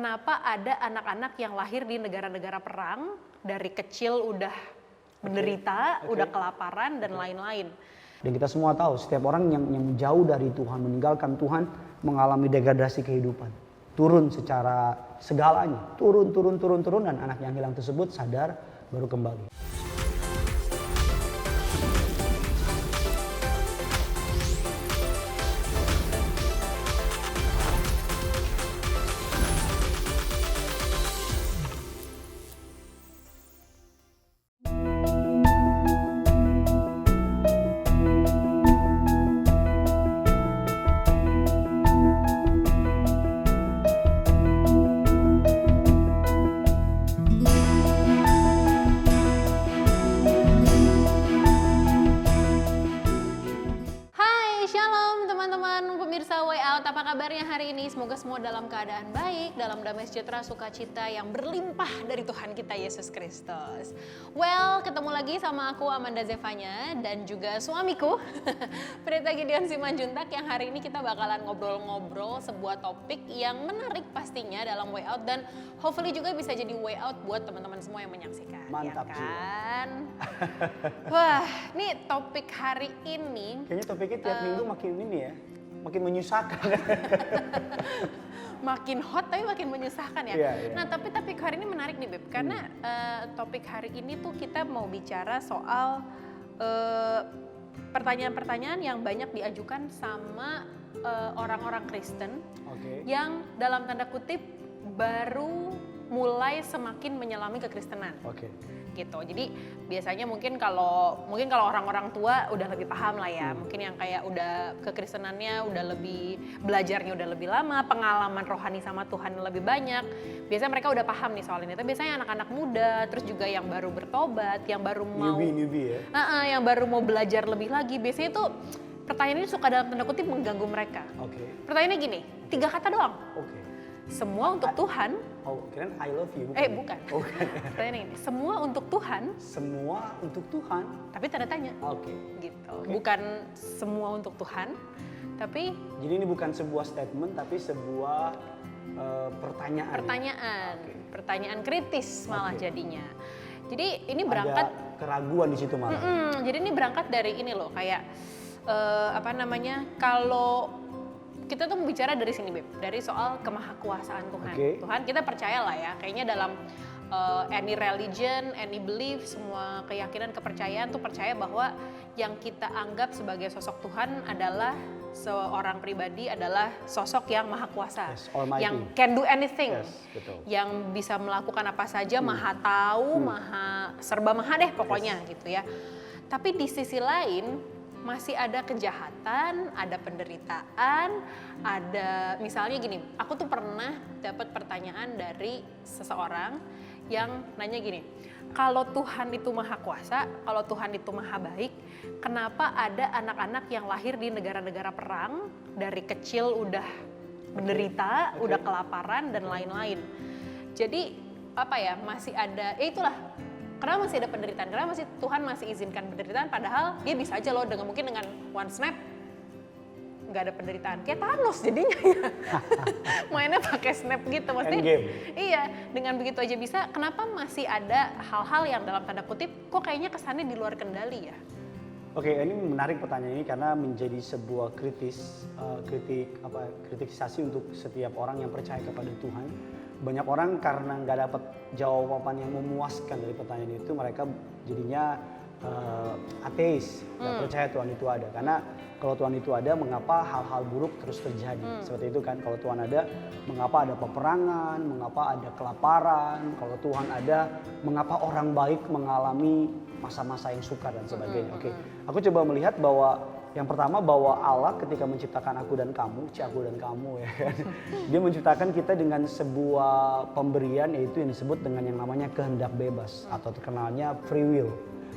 kenapa ada anak-anak yang lahir di negara-negara perang, dari kecil udah menderita, udah kelaparan dan lain-lain. Dan kita semua tahu setiap orang yang jauh dari Tuhan, meninggalkan Tuhan, mengalami degradasi kehidupan. Turun secara segalanya, turun dan anak yang hilang tersebut sadar baru kembali. Apa kabarnya hari ini? Semoga semua dalam keadaan baik, dalam damai sejahtera, sukacita yang berlimpah dari Tuhan kita Yesus Kristus. Well, ketemu lagi sama aku Amanda Zevanya dan juga suamiku Pendeta Gideon Simanjuntak, yang hari ini kita bakalan ngobrol-ngobrol sebuah topik yang menarik pastinya dalam way out, dan hopefully juga bisa jadi way out buat teman-teman semua yang menyaksikan. Mantap, ya kan? Wah, nih topik hari ini kayaknya topiknya tiap minggu makin ini ya, makin menyusahkan. Makin hot tapi makin menyusahkan ya. Iya. Nah tapi hari ini menarik nih Beb, karena topik hari ini tuh kita mau bicara soal pertanyaan-pertanyaan yang banyak diajukan sama orang-orang Kristen yang dalam tanda kutip baru mulai semakin menyelami kekristenan. Gitu. Jadi biasanya mungkin kalau orang-orang tua udah lebih paham lah ya. Mungkin yang kayak udah kekristenannya udah lebih, belajarnya udah lebih lama, pengalaman rohani sama Tuhan lebih banyak. Biasanya mereka udah paham nih soal ini. Tapi biasanya anak-anak muda, terus juga yang baru bertobat, yang baru mau newbie ya. Yang baru mau belajar lebih lagi. Biasanya tuh pertanyaan ini suka dalam tanda kutip mengganggu mereka. Pertanyaannya gini, 3 kata doang. Semua untuk Tuhan. Kirain I love you. Bukan. Pertanyaan ini, semua untuk Tuhan. Semua untuk Tuhan. Tapi tanda tanya. Gitu. Bukan semua untuk Tuhan, tapi. Jadi ini bukan sebuah statement, tapi sebuah pertanyaan. Pertanyaan kritis malah jadinya. Jadi ini berangkat. Ada keraguan di situ malah. Jadi ini berangkat dari ini loh, kayak kalau kita tuh bicara dari sini Beb, dari soal kemahakuasaan Tuhan. Tuhan kita percaya lah ya, kayaknya dalam any religion, any belief, semua keyakinan, kepercayaan tuh percaya bahwa yang kita anggap sebagai sosok Tuhan adalah seorang pribadi, adalah sosok yang maha kuasa, yang can do anything, yang bisa melakukan apa saja, maha tahu, serba maha deh pokoknya gitu ya. Tapi di sisi lain masih ada kejahatan, ada penderitaan, ada misalnya gini, aku tuh pernah dapat pertanyaan dari seseorang yang nanya gini, kalau Tuhan itu maha kuasa, kalau Tuhan itu maha baik, kenapa ada anak-anak yang lahir di negara-negara perang, dari kecil udah menderita, udah kelaparan dan lain-lain. Jadi apa ya, masih ada, ya itulah. Kenapa masih ada penderitaan? Kenapa Tuhan masih izinkan penderitaan? Padahal dia bisa aja loh mungkin dengan one snap nggak ada penderitaan. Kayak Thanos jadinya ya. Mainnya pakai snap gitu. Maksudnya, iya, dengan begitu aja bisa. Kenapa masih ada hal-hal yang dalam tanda kutip kok kayaknya kesannya di luar kendali ya? Ini menarik pertanyaan ini karena menjadi sebuah kritisasi untuk setiap orang yang percaya kepada Tuhan. Banyak orang karena nggak dapat jawaban yang memuaskan dari pertanyaan itu, mereka jadinya ateis, nggak percaya Tuhan itu ada. Karena kalau Tuhan itu ada, mengapa hal-hal buruk terus terjadi? Seperti itu kan, kalau Tuhan ada, mengapa ada peperangan, mengapa ada kelaparan, kalau Tuhan ada, mengapa orang baik mengalami masa-masa yang sukar dan sebagainya. Aku coba melihat bahwa yang pertama, bahwa Allah ketika menciptakan aku dan kamu ya kan, dia menciptakan kita dengan sebuah pemberian, yaitu yang disebut dengan yang namanya kehendak bebas atau terkenalnya free will.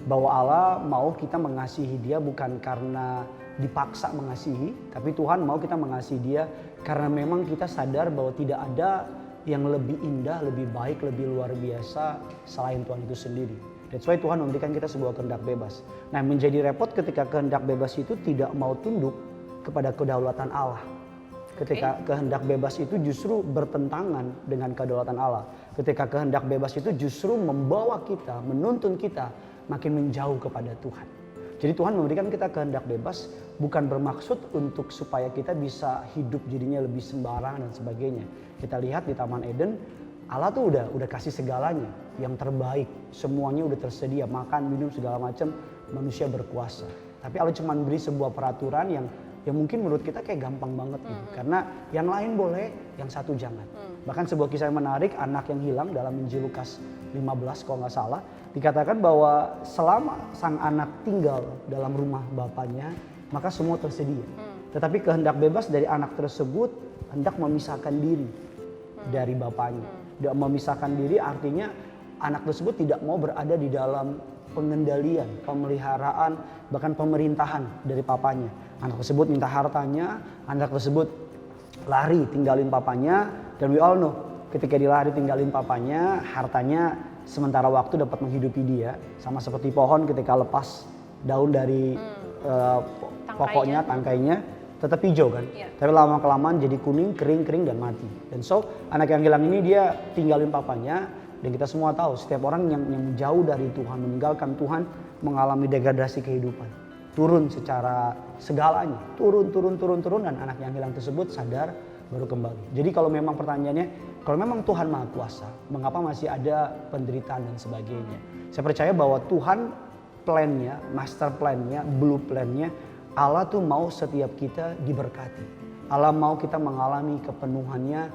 Bahwa Allah mau kita mengasihi dia bukan karena dipaksa mengasihi, tapi Tuhan mau kita mengasihi dia karena memang kita sadar bahwa tidak ada yang lebih indah, lebih baik, lebih luar biasa selain Tuhan itu sendiri. That's why Tuhan memberikan kita sebuah kehendak bebas. Nah, menjadi repot ketika kehendak bebas itu tidak mau tunduk kepada kedaulatan Allah. Ketika kehendak bebas itu justru bertentangan dengan kedaulatan Allah. Ketika kehendak bebas itu justru membawa kita, menuntun kita makin menjauh kepada Tuhan. Jadi Tuhan memberikan kita kehendak bebas bukan bermaksud untuk supaya kita bisa hidup jadinya lebih sembarangan dan sebagainya. Kita lihat di Taman Eden, Allah tuh udah kasih segalanya yang terbaik, semuanya udah tersedia, makan, minum segala macam, manusia berkuasa. Tapi Allah cuma beri sebuah peraturan yang mungkin menurut kita kayak gampang banget gitu. Karena yang lain boleh, yang satu jangan. Bahkan sebuah kisah yang menarik, anak yang hilang dalam Injil Lukas 15 kalau nggak salah, dikatakan bahwa selama sang anak tinggal dalam rumah bapaknya, maka semua tersedia. Tetapi kehendak bebas dari anak tersebut hendak memisahkan diri dari bapaknya. Tidak memisahkan diri artinya anak tersebut tidak mau berada di dalam pengendalian, pemeliharaan, bahkan pemerintahan dari papanya. Anak tersebut minta hartanya, anak tersebut lari tinggalin papanya, dan we all know ketika dia lari tinggalin papanya, hartanya sementara waktu dapat menghidupi dia, sama seperti pohon ketika lepas daun dari pokoknya, tangkainya, tetap hijau kan. Tapi lama-kelamaan jadi kuning, kering dan mati. Dan so anak yang hilang ini dia tinggalin papanya. Dan kita semua tahu setiap orang yang jauh dari Tuhan, meninggalkan Tuhan, mengalami degradasi kehidupan. Turun secara segalanya. Turun. Dan anak yang hilang tersebut sadar baru kembali. Jadi kalau memang pertanyaannya, kalau memang Tuhan Maha Kuasa, mengapa masih ada penderitaan dan sebagainya? Saya percaya bahwa Tuhan plan-nya, master plan-nya, blue plan-nya, Allah tuh mau setiap kita diberkati. Allah mau kita mengalami kepenuhannya,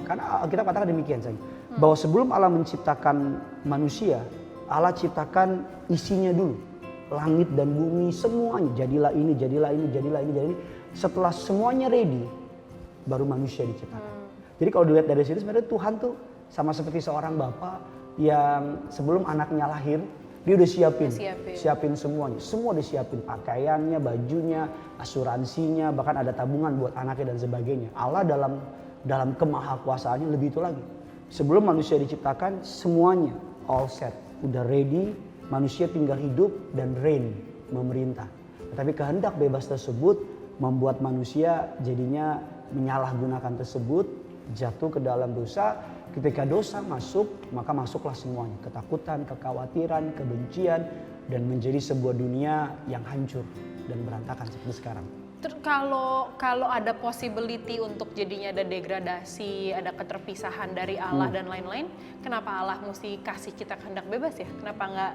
karena kita katakan demikian saja. Bahwa sebelum Allah menciptakan manusia, Allah ciptakan isinya dulu. Langit dan bumi semuanya, jadilah ini. Setelah semuanya ready, baru manusia diciptakan. Jadi kalau dilihat dari situ sebenarnya Tuhan tuh sama seperti seorang bapak yang sebelum anaknya lahir, dia udah siapin semuanya. Semua disiapin, pakaiannya, bajunya, asuransinya, bahkan ada tabungan buat anaknya dan sebagainya. Allah dalam kemahakuasaannya lebih itu lagi. Sebelum manusia diciptakan, semuanya all set, udah ready, manusia tinggal hidup dan reign, memerintah. Tapi kehendak bebas tersebut membuat manusia jadinya menyalahgunakan tersebut, jatuh ke dalam dosa. Ketika dosa masuk, maka masuklah semuanya. Ketakutan, kekhawatiran, kebencian, dan menjadi sebuah dunia yang hancur dan berantakan seperti sekarang. Kalau ada possibility untuk jadinya ada degradasi, ada keterpisahan dari Allah dan lain-lain, kenapa Allah mesti kasih kita kehendak bebas ya? Kenapa nggak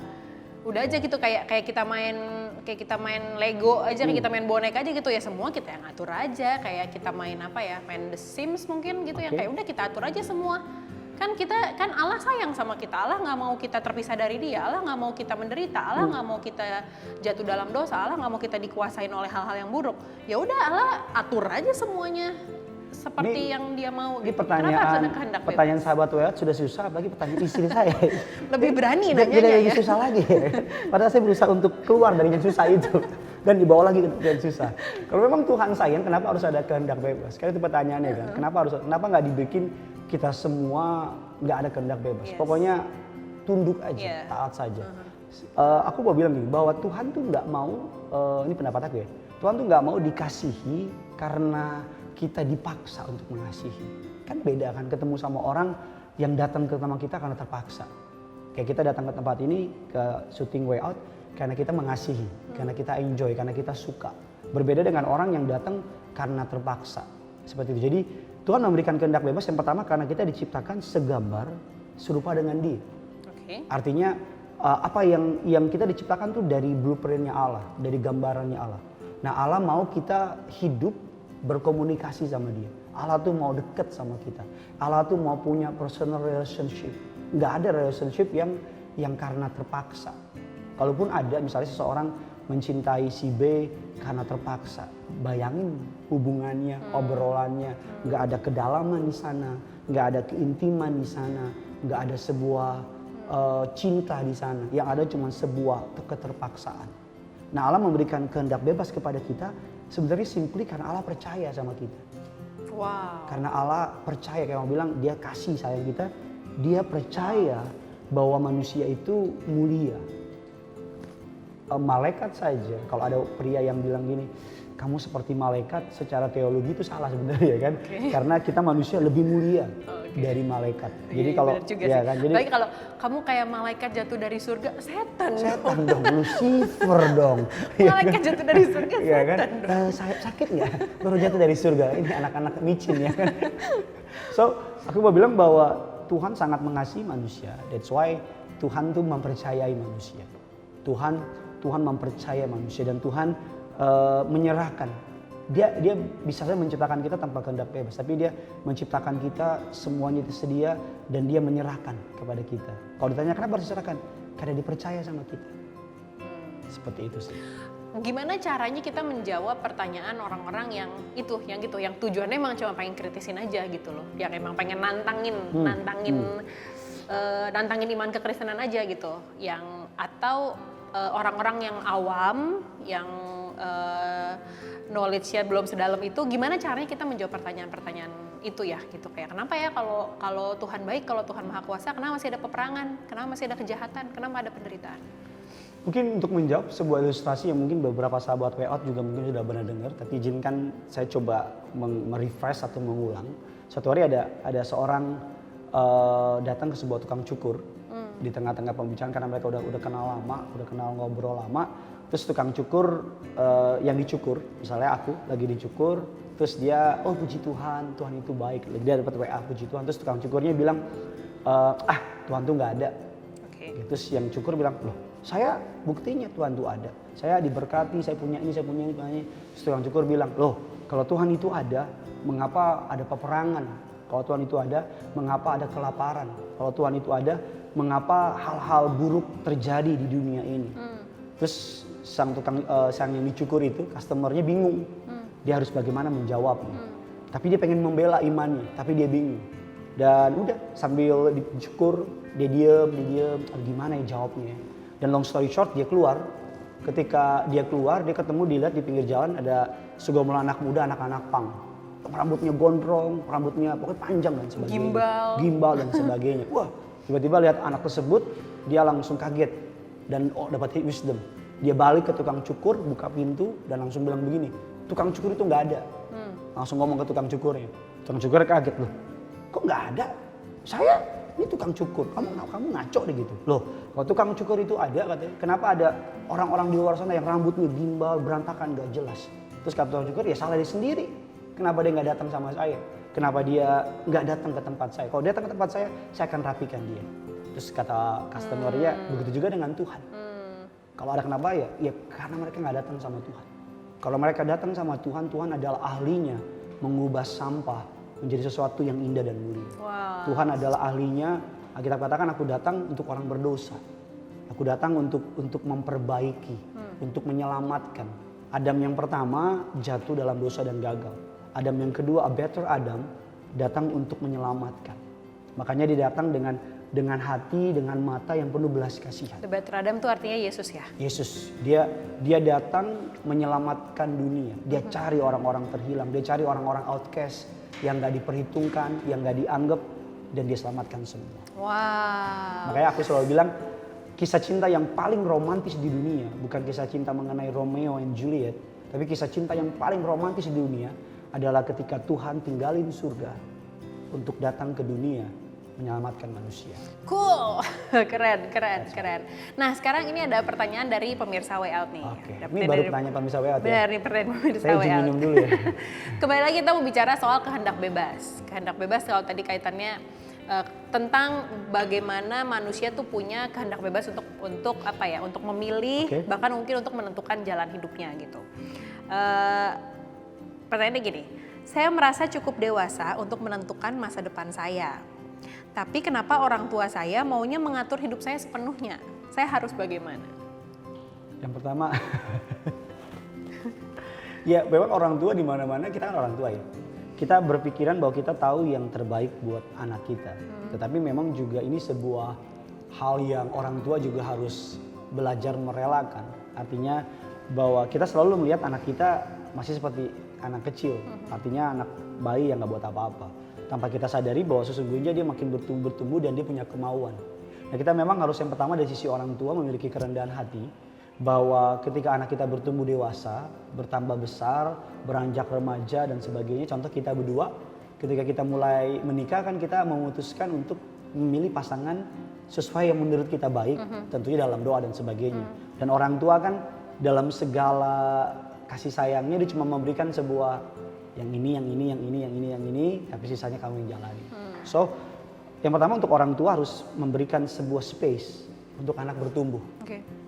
udah aja gitu kayak kita main Lego aja, kayak kita main boneka aja gitu ya, semua kita yang atur aja, kayak kita main main The Sims mungkin gitu, yang kayak udah kita atur aja semua. Kan Allah sayang sama kita, Allah nggak mau kita terpisah dari Dia, Allah nggak mau kita menderita, Allah nggak mau kita jatuh dalam dosa, Allah nggak mau kita dikuasain oleh hal-hal yang buruk. Ya udah Allah atur aja semuanya seperti yang Dia mau. Ini pertanyaan sahabat WA sudah susah, apalagi pertanyaan istri saya. Lebih berani nanya ya. Lebih susah lagi. Padahal saya berusaha untuk keluar dari yang susah itu dan dibawa lagi ke yang susah. Kalau memang Tuhan sayang, kenapa harus ada kehendak bebas? Sekali itu pertanyaannya kan. Kenapa nggak dibikin kita semua nggak ada kehendak bebas? Pokoknya tunduk aja, taat saja. Aku mau bilang gini, bahwa Tuhan tuh nggak mau, ini pendapat aku ya, Tuhan tuh nggak mau dikasihi karena kita dipaksa untuk mengasihi. Kan beda kan ketemu sama orang yang datang ke tempat kita karena terpaksa. Kayak kita datang ke tempat ini, ke syuting Way Out, karena kita mengasihi, karena kita enjoy, karena kita suka. Berbeda dengan orang yang datang karena terpaksa. Seperti itu. Jadi Tuhan memberikan kehendak bebas yang pertama karena kita diciptakan segambar serupa dengan Dia. Artinya apa yang kita diciptakan tuh dari blueprint-nya Allah, dari gambarannya Allah. Nah, Allah mau kita hidup berkomunikasi sama Dia. Allah tuh mau deket sama kita. Allah tuh mau punya personal relationship. Nggak ada relationship yang karena terpaksa. Kalaupun ada, misalnya seseorang mencintai si B karena terpaksa. Bayangin hubungannya, obrolannya, nggak ada kedalaman di sana, nggak ada keintiman di sana, nggak ada sebuah cinta di sana. Yang ada cuma sebuah keterpaksaan. Nah, Allah memberikan kehendak bebas kepada kita sebenarnya simply karena Allah percaya sama kita. Wow. Karena Allah percaya, kayak mau bilang, Dia kasih sayang kita, Dia percaya bahwa manusia itu mulia. Malaikat saja, kalau ada pria yang bilang gini, kamu seperti malaikat, secara teologi itu salah sebenarnya kan. Karena kita manusia lebih mulia dari malaikat. Jadi kalau ya kan, jadi baik kalau kamu kayak malaikat jatuh dari surga, setan dong, Lucifer dong. Malaikat jatuh dari surga, ya kan? setan dong. Sakit nggak? Baru jatuh dari surga. Ini anak-anak micin ya kan. So, aku mau bilang bahwa Tuhan sangat mengasihi manusia. That's why Tuhan tuh mempercayai manusia. Tuhan mempercayai manusia dan Tuhan menyerahkan. Dia bisa saja menciptakan kita tanpa kehendak bebas, tapi dia menciptakan kita semuanya tersedia dan dia menyerahkan kepada kita. Kalau ditanya kenapa harus diserahkan? Karena dipercaya sama kita. Seperti itu sih. Gimana caranya kita menjawab pertanyaan orang-orang yang tujuannya emang cuma pengen kritisin aja gitu loh, yang emang pengen nantangin iman kekristenan aja gitu, atau orang-orang yang awam, yang knowledge-nya belum sedalam itu, gimana caranya kita menjawab pertanyaan-pertanyaan itu ya gitu, kayak kenapa ya kalau Tuhan baik, kalau Tuhan Maha Kuasa, kenapa masih ada peperangan, kenapa masih ada kejahatan, kenapa ada penderitaan? Mungkin untuk menjawab sebuah ilustrasi yang mungkin beberapa sahabat way out juga mungkin sudah pernah dengar, tapi izinkan saya coba merefresh atau mengulang. Suatu hari ada seorang datang ke sebuah tukang cukur di tengah-tengah pembicaraan karena mereka udah kenal lama, udah kenal ngobrol lama. Terus tukang cukur yang dicukur, misalnya aku lagi dicukur, terus dia, oh puji Tuhan, Tuhan itu baik. Dia dapat WA puji Tuhan, terus tukang cukurnya bilang, Tuhan tuh nggak ada. Terus yang cukur bilang, loh saya buktinya Tuhan tuh ada. Saya diberkati, saya punya ini. Terus tukang cukur bilang, loh kalau Tuhan itu ada, mengapa ada peperangan? Kalau Tuhan itu ada, mengapa ada kelaparan? Kalau Tuhan itu ada, mengapa hal-hal buruk terjadi di dunia ini? Terus sang yang dicukur itu, customernya bingung. Dia harus bagaimana menjawabnya. Tapi dia pengen membela imannya, tapi dia bingung. Dan udah sambil dicukur, dia diem, gimana ya jawabnya. Dan long story short, dia keluar. Ketika dia keluar, dia dilihat di pinggir jalan ada segerombolan anak muda, anak-anak punk. Rambutnya gondrong, rambutnya pokoknya panjang dan sebagainya. Gimbal dan sebagainya. Wah, tiba-tiba lihat anak tersebut, dia langsung kaget dan dapat wisdom. Dia balik ke tukang cukur, buka pintu dan langsung bilang begini, tukang cukur itu nggak ada. Langsung ngomong ke tukang cukurnya. Tukang cukur kaget, loh kok nggak ada? Saya ini tukang cukur, kamu ngaco deh gitu. Loh kalau tukang cukur itu ada katanya, kenapa ada orang-orang di luar sana yang rambutnya gimbal, berantakan, nggak jelas. Terus kata tukang cukur, ya salah dia sendiri. Kenapa dia nggak datang sama saya? Kenapa dia nggak datang ke tempat saya? Kalau datang ke tempat saya akan rapikan dia. Terus kata customer-nya, begitu juga dengan Tuhan. Kalau ada kenapa ya karena mereka nggak datang sama Tuhan. Kalau mereka datang sama Tuhan, Tuhan adalah ahlinya mengubah sampah menjadi sesuatu yang indah dan mulia. Wow. Tuhan adalah ahlinya. Kita katakan aku datang untuk orang berdosa. Aku datang untuk memperbaiki, untuk menyelamatkan. Adam yang pertama jatuh dalam dosa dan gagal. Adam yang kedua, a better Adam, datang untuk menyelamatkan. Makanya dia datang dengan hati, dengan mata yang penuh belas kasihan. The better Adam itu artinya Yesus ya? Yesus, dia datang menyelamatkan dunia. Dia cari orang-orang terhilang, dia cari orang-orang outcast yang gak diperhitungkan, yang gak dianggap, dan dia selamatkan semua. Wow. Makanya aku selalu bilang, kisah cinta yang paling romantis di dunia bukan kisah cinta mengenai Romeo and Juliet, tapi kisah cinta yang paling romantis di dunia adalah ketika Tuhan tinggalin surga untuk datang ke dunia menyelamatkan manusia. Cool, keren. Nah sekarang ini ada pertanyaan dari pemirsa Way Out nih. Oke. Ini baru pertanyaan pemirsa Way Out ya? Benar nih pertanyaan pemirsa Saya Way Out. minum dulu ya. Kembali lagi kita mau bicara soal kehendak bebas. Kehendak bebas kalau tadi kaitannya tentang bagaimana manusia tuh punya kehendak bebas untuk apa ya? Untuk memilih, bahkan mungkin untuk menentukan jalan hidupnya gitu. Pertanyaannya gini, saya merasa cukup dewasa untuk menentukan masa depan saya. Tapi kenapa orang tua saya maunya mengatur hidup saya sepenuhnya? Saya harus bagaimana? Yang pertama, ya memang orang tua di mana-mana, kita kan orang tua ya. Kita berpikiran bahwa kita tahu yang terbaik buat anak kita. Tetapi memang juga ini sebuah hal yang orang tua juga harus belajar merelakan. Artinya bahwa kita selalu melihat anak kita masih seperti anak kecil. Artinya anak bayi yang gak buat apa-apa. Tanpa kita sadari bahwa sesungguhnya dia makin bertumbuh dan dia punya kemauan. Nah kita memang harus yang pertama dari sisi orang tua memiliki kerendahan hati bahwa ketika anak kita bertumbuh dewasa, bertambah besar, beranjak remaja dan sebagainya, contoh kita berdua, ketika kita mulai menikah kan kita memutuskan untuk memilih pasangan sesuai yang menurut kita baik, tentunya dalam doa dan sebagainya. Dan orang tua kan dalam segala kasih sayangnya dia cuma memberikan sebuah yang ini, yang ini, tapi sisanya kamu yang jalani. So, yang pertama untuk orang tua harus memberikan sebuah space untuk anak bertumbuh,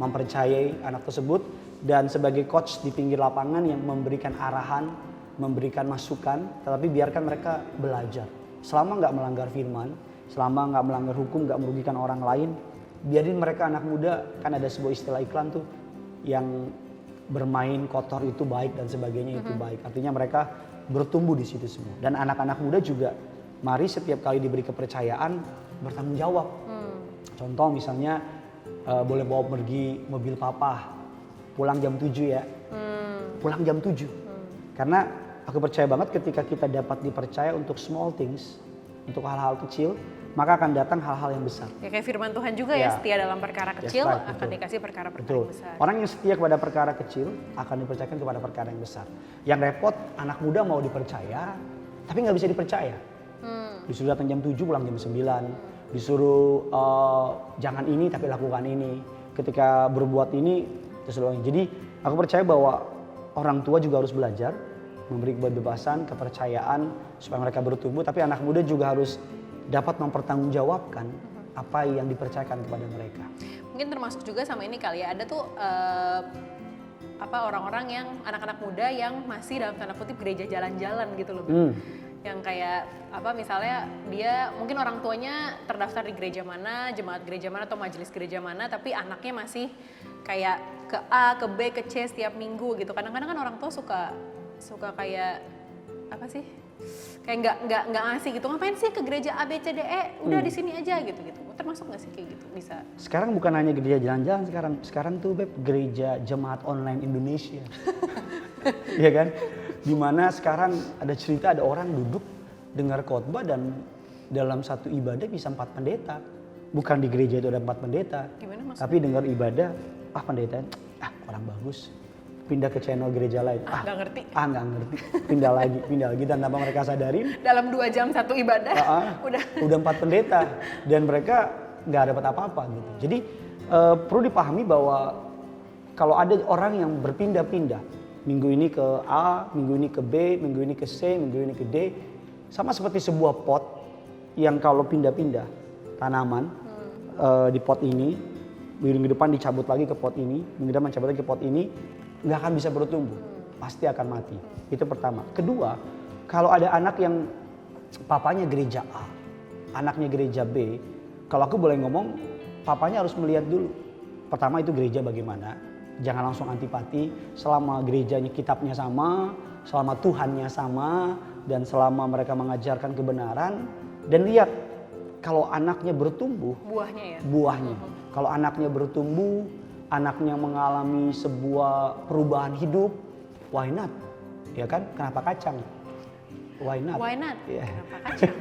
mempercayai anak tersebut, dan sebagai coach di pinggir lapangan yang memberikan arahan, memberikan masukan, tetapi biarkan mereka belajar. Selama nggak melanggar firman, selama nggak melanggar hukum, nggak merugikan orang lain, biarin mereka anak muda, kan ada sebuah istilah iklan tuh, yang bermain kotor itu baik dan sebagainya itu baik. Artinya mereka bertumbuh di situ semua. Dan anak-anak muda juga, mari setiap kali diberi kepercayaan bertanggung jawab. Contoh misalnya boleh bawa pergi mobil papa, pulang jam 7 ya. Pulang jam 7. Karena aku percaya banget ketika kita dapat dipercaya untuk small things, untuk hal-hal kecil, maka akan datang hal-hal yang besar. Ya kayak firman Tuhan juga ya, setia dalam perkara kecil akan dikasih perkara-perkara yang besar. Orang yang setia kepada perkara kecil akan dipercayakan kepada perkara yang besar. Yang repot anak muda mau dipercaya, tapi nggak bisa dipercaya. Disuruh datang jam 7 pulang jam 9. Disuruh jangan ini tapi lakukan ini. Ketika berbuat ini terus lakukan. Jadi aku percaya bahwa orang tua juga harus belajar memberi kebebasan, kepercayaan supaya mereka bertumbuh, tapi anak muda juga harus dapat mempertanggungjawabkan apa yang dipercayakan kepada mereka. Mungkin termasuk juga sama ini kali ya, ada tuh orang-orang yang anak-anak muda yang masih dalam tanda kutip gereja jalan-jalan gitu loh. Yang kayak misalnya dia mungkin orang tuanya terdaftar di gereja mana, jemaat gereja mana atau majelis gereja mana, tapi anaknya masih kayak ke A, ke B, ke C setiap minggu gitu. Kadang-kadang kan orang tua suka kayak kayak nggak ngasih gitu, ngapain sih ke gereja A B C D E, udah di sini aja gitu. Termasuk nggak sih kayak gitu? Bisa. Sekarang bukan hanya gereja jalan-jalan, sekarang tuh Beb, gereja jemaat online Indonesia. Iya kan? Dimana sekarang ada cerita ada orang duduk dengar khotbah dan dalam satu ibadah bisa 4 pendeta. Bukan di gereja itu ada 4 pendeta. Gimana maksudnya? Tapi dengar ibadah, pendeta, orang bagus. Pindah ke channel gereja lain. Nggak ngerti. Nggak ngerti. Pindah lagi dan tanpa mereka sadarin. Dalam 2 jam satu ibadah, udah 4 pendeta dan mereka nggak dapat apa-apa gitu. Jadi perlu dipahami bahwa kalau ada orang yang berpindah-pindah, minggu ini ke A, minggu ini ke B, minggu ini ke C, minggu ini ke D, sama seperti sebuah pot yang kalau pindah-pindah tanaman di pot ini, minggu depan dicabut lagi ke pot ini, minggu depan dicabut lagi ke pot ini, nggak akan bisa bertumbuh, pasti akan mati. Itu pertama. Kedua, kalau ada anak yang papanya gereja A, anaknya gereja B, kalau aku boleh ngomong, papanya harus melihat dulu. Pertama itu gereja bagaimana, jangan langsung antipati, selama gerejanya kitabnya sama, selama Tuhannya sama, dan selama mereka mengajarkan kebenaran, dan lihat kalau anaknya bertumbuh, buahnya. Kalau anaknya bertumbuh, anaknya mengalami sebuah perubahan hidup, why not? Ya kan? Kenapa kacang? Why not? Yeah. Kenapa kacang?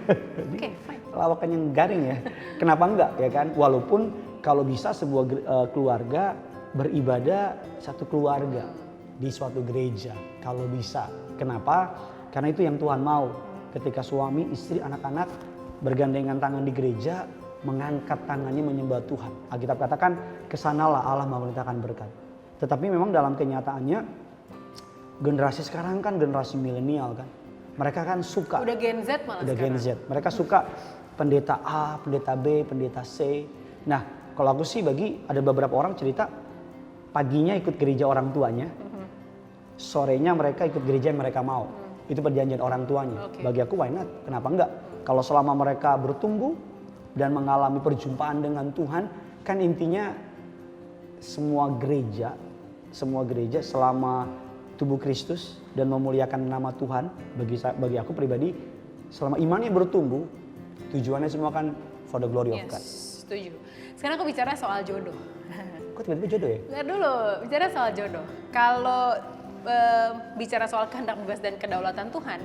Oke, fine. Lawakan yang garing ya. Kenapa enggak? Ya kan? Walaupun kalau bisa sebuah keluarga beribadah satu keluarga di suatu gereja, kalau bisa. Kenapa? Karena itu yang Tuhan mau. Ketika suami, istri, anak-anak bergandengan tangan di gereja, mengangkat tangannya menyembah Tuhan. Alkitab katakan, kesanalah Allah memerintahkan berkat. Tetapi memang dalam kenyataannya, generasi sekarang kan generasi milenial kan. Mereka kan suka. Udah Gen Z malah udah sekarang. Gen Z. Mereka suka pendeta A, pendeta B, pendeta C. Nah, kalau aku sih ada beberapa orang cerita, paginya ikut gereja orang tuanya, sorenya mereka ikut gereja yang mereka mau. Itu perjanjian orang tuanya. Bagi aku why not? Kenapa enggak? Kalau selama mereka bertumbuh dan mengalami perjumpaan dengan Tuhan, kan intinya semua gereja selama tubuh Kristus dan memuliakan nama Tuhan, bagi aku pribadi, selama imannya bertumbuh, tujuannya semua kan for the glory of God. Setuju. Sekarang aku bicara soal jodoh. Kok tiba-tiba jodoh ya? Nggak dulu, bicara soal jodoh. Kalau bicara soal kehendak bebas dan kedaulatan Tuhan,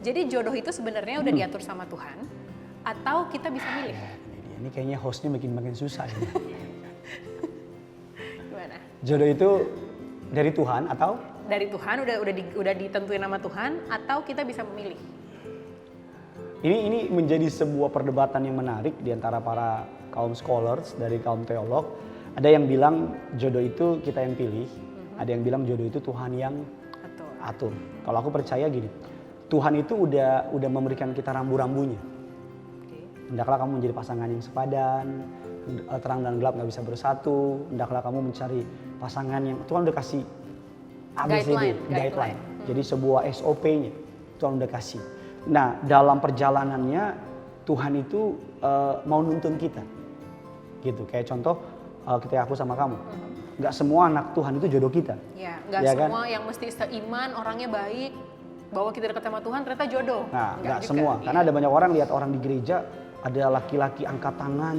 jadi jodoh itu sebenarnya udah diatur sama Tuhan, atau kita bisa milih? Ini kayaknya hostnya makin susah. Gimana? gimana? Jodoh itu dari Tuhan atau? Dari Tuhan, udah ditentuin nama Tuhan, atau kita bisa memilih? Ini menjadi sebuah perdebatan yang menarik di antara para kaum scholars dari kaum teolog. Ada yang bilang jodoh itu kita yang pilih, ada yang bilang jodoh itu Tuhan yang atur. Kalau aku percaya gini, Tuhan itu udah memberikan kita rambu-rambunya. Hendaklah kamu menjadi pasangan yang sepadan, terang dan gelap nggak bisa bersatu. Hendaklah kamu mencari pasangan yang Tuhan udah kasih ABCD, guideline. Jadi sebuah SOP-nya Tuhan udah kasih. Nah, dalam perjalanannya Tuhan itu mau nuntun kita, gitu. Kayak contoh ketika aku sama kamu, nggak semua anak Tuhan itu jodoh kita. Ya, nggak ya semua kan? yang mesti seiman, orangnya baik, bahwa kita dekat sama Tuhan ternyata jodoh. Nah, nggak semua, karena ada banyak orang lihat orang di gereja, ada laki-laki angkat tangan,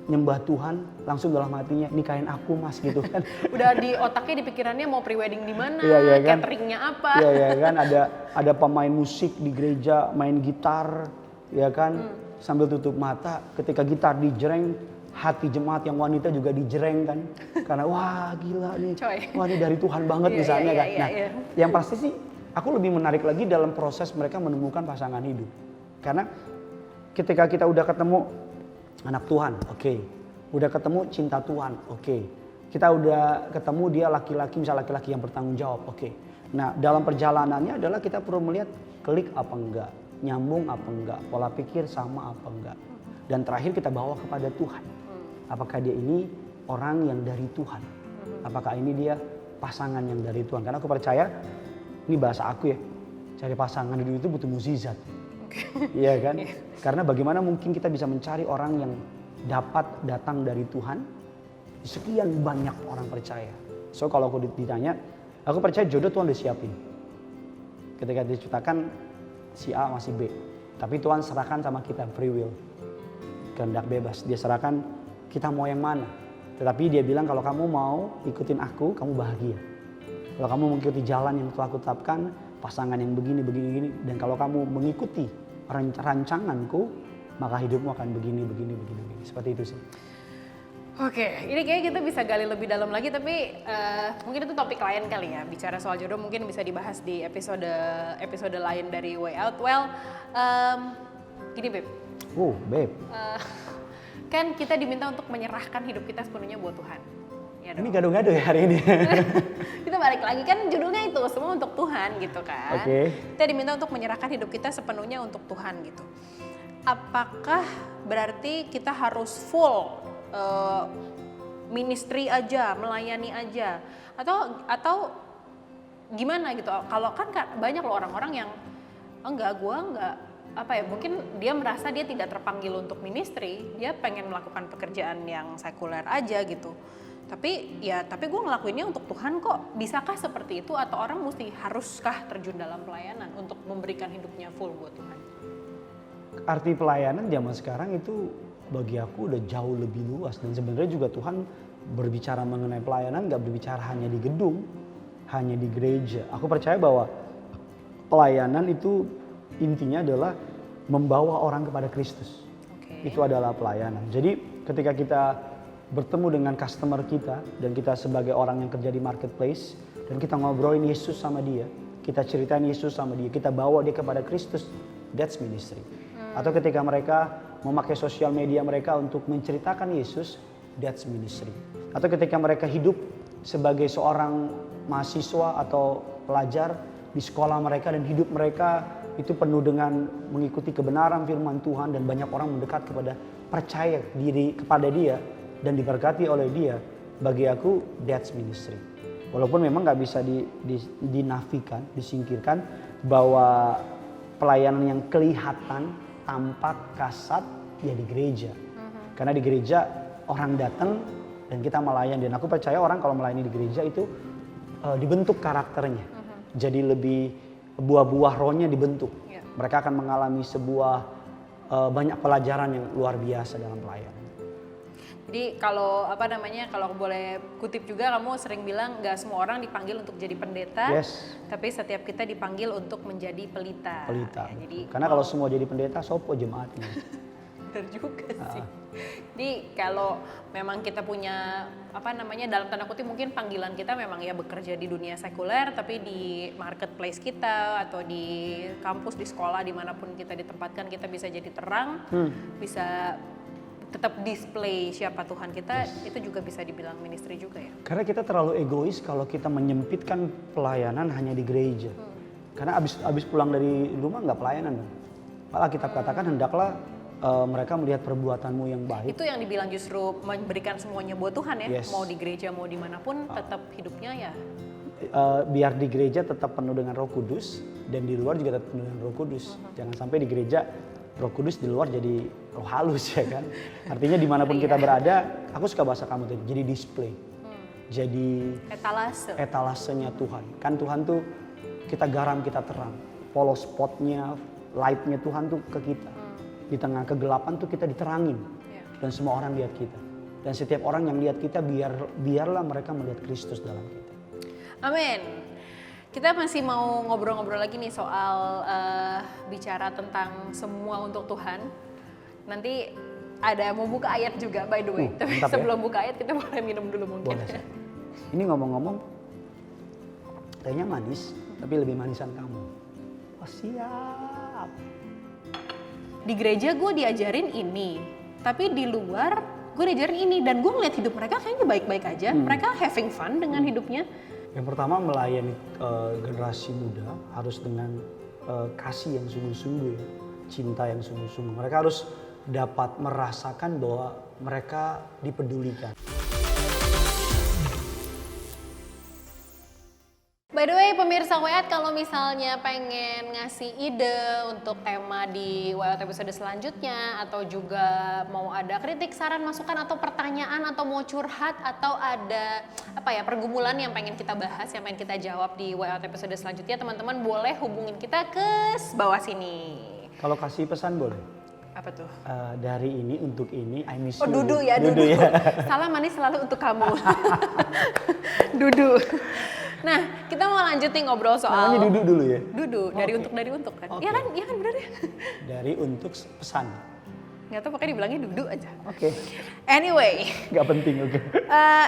nyembah Tuhan, langsung dalam hatinya nikahin aku mas gitu kan. Udah di otaknya, di pikirannya mau pre-wedding di mana, kan? cateringnya apa. Iya kan, ada pemain musik di gereja, main gitar, ya kan, sambil tutup mata. Ketika gitar dijreng, hati jemaat yang wanita juga dijreng kan, karena wah gila nih, wah ini dari Tuhan banget misalnya kan. Nah, yang pasti sih, aku lebih menarik lagi dalam proses mereka menemukan pasangan hidup, karena ketika kita udah ketemu anak Tuhan, oke. Udah ketemu cinta Tuhan, oke. Kita udah ketemu dia laki-laki, misal laki-laki yang bertanggung jawab, oke. Nah, dalam perjalanannya adalah kita perlu melihat klik apa enggak, nyambung apa enggak, pola pikir sama apa enggak. Dan terakhir kita bawa kepada Tuhan. Apakah dia ini orang yang dari Tuhan? Apakah ini dia pasangan yang dari Tuhan? Karena aku percaya, ini bahasa aku ya, cari pasangan itu butuh mukjizat. Iya kan? Karena bagaimana mungkin kita bisa mencari orang yang dapat datang dari Tuhan? Sekian banyak orang percaya. So kalau aku ditanya, aku percaya jodoh Tuhan udah siapin. Ketika diciptakan si A masih B, tapi Tuhan serahkan sama kita free will, kehendak bebas. Dia serahkan kita mau yang mana. Tetapi dia bilang kalau kamu mau ikutin aku, kamu bahagia. Kalau kamu mengikuti jalan yang telah aku tetapkan, pasangan yang begini, dan kalau kamu mengikuti rancanganku, maka hidupmu akan begini. Seperti itu sih. Oke, ini kayaknya kita bisa gali lebih dalam lagi, tapi mungkin itu topik lain kali ya. Bicara soal jodoh mungkin bisa dibahas di episode lain dari Way Out. Well, gini Beb. Beb. Kan kita diminta untuk menyerahkan hidup kita sepenuhnya buat Tuhan. Ya dong. Ini gado-gado ya hari ini. Kita balik lagi, kan judulnya itu semua untuk Tuhan gitu kan. Kita diminta untuk menyerahkan hidup kita sepenuhnya untuk Tuhan gitu. Apakah berarti kita harus full ministry aja, melayani aja, atau gimana gitu? Kalau kan banyak loh orang-orang yang mungkin dia merasa dia tidak terpanggil untuk ministry, dia pengen melakukan pekerjaan yang sekuler aja gitu. Tapi gue ngelakuinnya untuk Tuhan kok. Bisakah seperti itu, atau orang haruskah terjun dalam pelayanan untuk memberikan hidupnya full buat Tuhan? Arti pelayanan zaman sekarang itu bagi aku udah jauh lebih luas, dan sebenarnya juga Tuhan berbicara mengenai pelayanan gak berbicara hanya di gedung, hanya di gereja. Aku percaya bahwa pelayanan itu intinya adalah membawa orang kepada Kristus. Itu adalah pelayanan. Jadi ketika kita bertemu dengan customer kita, dan kita sebagai orang yang kerja di marketplace, dan kita ngobrolin Yesus sama dia, kita ceritain Yesus sama dia, kita bawa dia kepada Kristus, that's ministry. Atau ketika mereka memakai sosial media mereka untuk menceritakan Yesus, that's ministry. Atau ketika mereka hidup sebagai seorang mahasiswa atau pelajar di sekolah mereka, dan hidup mereka itu penuh dengan mengikuti kebenaran firman Tuhan, dan banyak orang mendekat percaya diri kepada dia dan diberkati oleh dia, bagi aku that's ministry. Walaupun memang gak bisa dinafikan, disingkirkan bahwa pelayanan yang kelihatan, tampak, kasat ya di gereja. Karena di gereja orang datang dan kita melayani, dan aku percaya orang kalau melayani di gereja itu dibentuk karakternya. Jadi lebih buah-buah rohnya dibentuk. Mereka akan mengalami sebuah banyak pelajaran yang luar biasa dalam pelayanan. Jadi kalau kalau boleh kutip juga, kamu sering bilang gak semua orang dipanggil untuk jadi pendeta, tapi setiap kita dipanggil untuk menjadi pelita. Ya, jadi karena kalau semua jadi pendeta, sopo jemaatnya. bener juga sih. Jadi kalau memang kita punya dalam tanda kutip mungkin panggilan kita memang ya bekerja di dunia sekuler, tapi di marketplace kita atau di kampus, di sekolah, dimanapun kita ditempatkan, kita bisa jadi terang, bisa tetap display siapa Tuhan kita, itu juga bisa dibilang ministry juga ya. Karena kita terlalu egois kalau kita menyempitkan pelayanan hanya di gereja. Karena abis pulang dari rumah nggak pelayanan dong. Malah Kitab katakan hendaklah mereka melihat perbuatanmu yang baik. Itu yang dibilang justru memberikan semuanya buat Tuhan ya. Yes. Mau di gereja mau dimanapun tetap hidupnya ya. Biar di gereja tetap penuh dengan Roh Kudus dan di luar juga tetap penuh dengan Roh Kudus. Jangan sampai di gereja Roh Kudus, di luar jadi roh halus ya kan. Artinya dimanapun kita berada, aku suka bahasa kamu tadi, jadi display. Jadi etalasenya Tuhan. Kan Tuhan tuh kita garam, kita terang. Follow spotnya, lightnya Tuhan tuh ke kita. Di tengah kegelapan tuh kita diterangin. Dan semua orang lihat kita. Dan setiap orang yang lihat kita biarlah mereka melihat Kristus dalam kita. Amin. Kita masih mau ngobrol-ngobrol lagi nih soal bicara tentang semua untuk Tuhan. Nanti ada mau buka ayat juga by the way. Tapi sebelum buka ayat kita boleh minum dulu mungkin. Boleh. Ini ngomong-ngomong, kayaknya manis, tapi lebih manisan kamu. Oh siap. Di gereja gue diajarin ini, tapi di luar gue diajarin ini. Dan gue ngeliat hidup mereka kayaknya baik-baik aja. Mereka having fun dengan hidupnya. Yang pertama melayani generasi muda harus dengan kasih yang sungguh-sungguh ya. Cinta yang sungguh-sungguh. Mereka harus dapat merasakan bahwa mereka dipedulikan. By the way, pemirsa WAT, kalau misalnya pengen ngasih ide untuk tema di WAT episode selanjutnya, atau juga mau ada kritik, saran, masukan, atau pertanyaan, atau mau curhat, atau ada pergumulan yang pengen kita bahas, yang pengen kita jawab di WAT episode selanjutnya, teman-teman boleh hubungin kita ke bawah sini. Kalau kasih pesan boleh? Apa tuh? Dari ini untuk ini, I miss you. Dudu ya, Dudu. Salam manis selalu untuk kamu. Dudu. Nah, kita mau lanjut nih ngobrol soal. Namanya Dudu dulu ya? Dudu, dari untuk kan? Okay. Iya kan benar ya? Dari untuk pesan. Nggak tahu pokoknya dibilangnya Dudu aja. Oke. Anyway. Nggak penting, oke.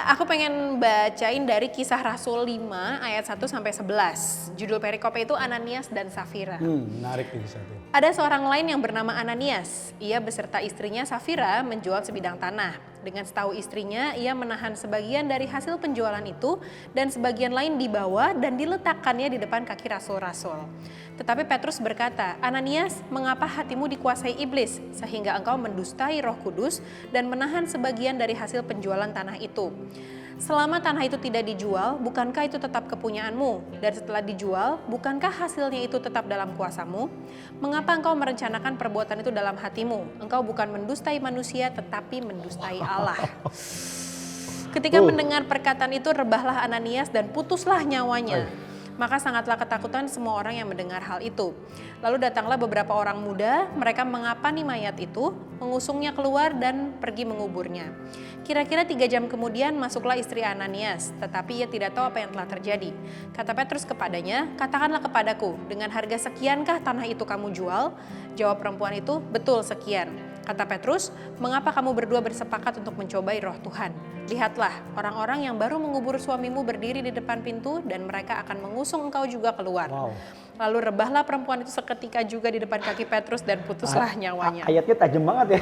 Aku pengen bacain dari Kisah Rasul 5 ayat 1 sampai 11. Judul perikopnya itu Ananias dan Safira. Menarik nih satu. Ada seorang lain yang bernama Ananias. Ia beserta istrinya Safira menjual sebidang tanah. Dengan setahu istrinya, ia menahan sebagian dari hasil penjualan itu dan sebagian lain dibawa dan diletakkannya di depan kaki rasul-rasul. Tetapi Petrus berkata, Ananias, mengapa hatimu dikuasai iblis sehingga engkau mendustai Roh Kudus dan menahan sebagian dari hasil penjualan tanah itu? Selama tanah itu tidak dijual, bukankah itu tetap kepunyaanmu? Dan setelah dijual, bukankah hasilnya itu tetap dalam kuasamu? Mengapa engkau merencanakan perbuatan itu dalam hatimu? Engkau bukan mendustai manusia, tetapi mendustai Allah. Ketika mendengar perkataan itu, rebahlah Ananias dan putuslah nyawanya. Maka sangatlah ketakutan semua orang yang mendengar hal itu. Lalu datanglah beberapa orang muda, mereka mengapani mayat itu, mengusungnya keluar dan pergi menguburnya. Kira-kira 3 jam kemudian masuklah istri Ananias, tetapi ia tidak tahu apa yang telah terjadi. Kata Petrus kepadanya, katakanlah kepadaku, dengan harga sekiankah tanah itu kamu jual? Jawab perempuan itu, betul sekian. Kata Petrus, mengapa kamu berdua bersepakat untuk mencobai roh Tuhan? Lihatlah, orang-orang yang baru mengubur suamimu berdiri di depan pintu dan mereka akan mengusung engkau juga keluar. Wow. Lalu rebahlah perempuan itu seketika juga di depan kaki Petrus dan putuslah nyawanya. Ayatnya tajam banget ya.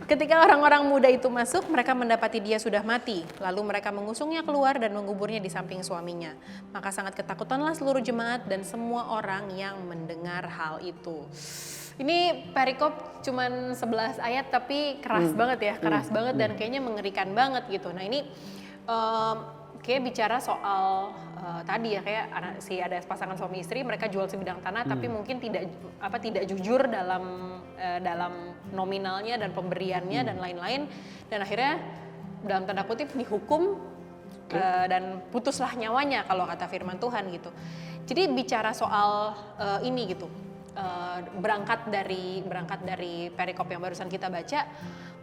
Ketika orang-orang muda itu masuk, mereka mendapati dia sudah mati. Lalu mereka mengusungnya keluar dan menguburnya di samping suaminya. Maka sangat ketakutanlah seluruh jemaat dan semua orang yang mendengar hal itu. Ini perikop cuman 11 ayat tapi keras banget ya, keras banget dan kayaknya mengerikan banget gitu. Nah ini kayak bicara soal tadi ya, kayak ada pasangan suami istri, mereka jual sebidang tanah tapi mungkin tidak jujur dalam nominalnya dan pemberiannya dan lain-lain, dan akhirnya dalam tanda kutip dihukum dan putuslah nyawanya kalau kata firman Tuhan gitu. Jadi bicara soal ini gitu. Berangkat dari perikop yang barusan kita baca,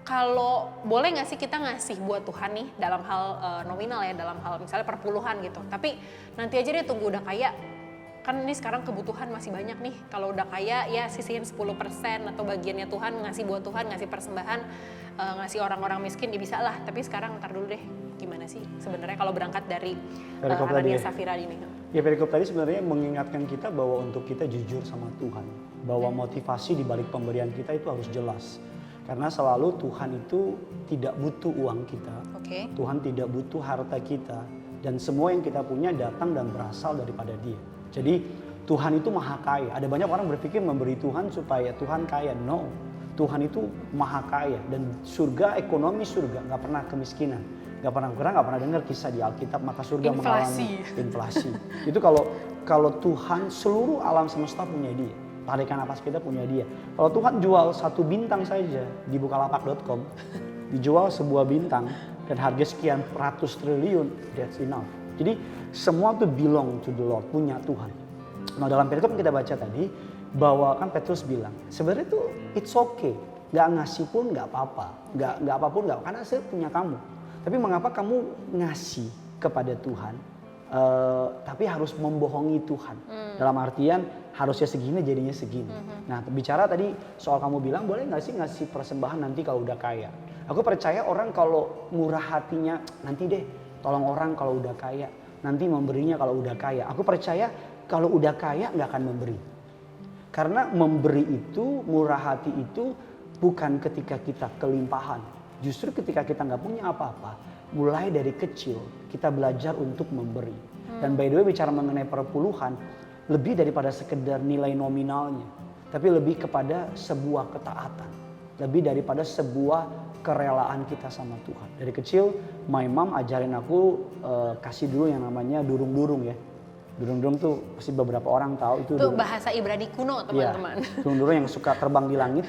kalau boleh nggak sih kita ngasih buat Tuhan nih dalam hal nominal ya, dalam hal misalnya perpuluhan gitu, tapi nanti aja deh tunggu udah kaya, kan ini sekarang kebutuhan masih banyak nih. Kalau udah kaya ya sisihin 10% atau bagiannya Tuhan, ngasih buat Tuhan, ngasih persembahan, ngasih orang-orang miskin ya bisa lah. Tapi sekarang ntar dulu deh, gimana sih sebenarnya kalau berangkat dari Anania Safira ini? Ya perikop tadi sebenarnya mengingatkan kita bahwa untuk kita jujur sama Tuhan. Bahwa motivasi di balik pemberian kita itu harus jelas. Karena selalu Tuhan itu tidak butuh uang kita. Tuhan tidak butuh harta kita. Dan semua yang kita punya datang dan berasal daripada Dia. Jadi Tuhan itu maha kaya. Ada banyak orang berpikir memberi Tuhan supaya Tuhan kaya. No, Tuhan itu maha kaya. Dan surga, ekonomi surga nggak pernah kemiskinan. Nggak pernah dengar kisah di Alkitab maka surga mengalami inflasi. Itu kalau Tuhan seluruh alam semesta punya Dia. Tarikan napas kita punya Dia. Kalau Tuhan jual 1 bintang saja di bukalapak.com, dijual sebuah bintang dan harga sekian ratus triliun, that's enough. Jadi semua itu belong to the Lord, punya Tuhan. Nah dalam perikop yang kita baca tadi, bahwa kan Petrus bilang, sebenarnya itu it's okay, nggak ngasih pun nggak apa-apa, nggak apapun nggak, karena saya punya kamu. Tapi mengapa kamu ngasih kepada Tuhan, tapi harus membohongi Tuhan? Dalam artian harusnya segini jadinya segini. Nah bicara tadi soal kamu bilang boleh nggak sih ngasih persembahan nanti kalau udah kaya? Aku percaya orang kalau murah hatinya nanti deh tolong orang kalau udah kaya, nanti memberinya kalau udah kaya. Aku percaya kalau udah kaya nggak akan memberi. Karena memberi itu, murah hati itu bukan ketika kita kelimpahan. Justru ketika kita nggak punya apa-apa, mulai dari kecil kita belajar untuk memberi. Dan by the way bicara mengenai perpuluhan, lebih daripada sekedar nilai nominalnya, tapi lebih kepada sebuah ketaatan, lebih daripada sebuah kerelaan kita sama Tuhan. Dari kecil, my mom ajarin aku kasih dulu yang namanya durung-durung ya. Durung-durung tuh pasti beberapa orang tahu itu. Itu bahasa Ibrani kuno teman-teman. Ya, durung-durung yang suka terbang di langit.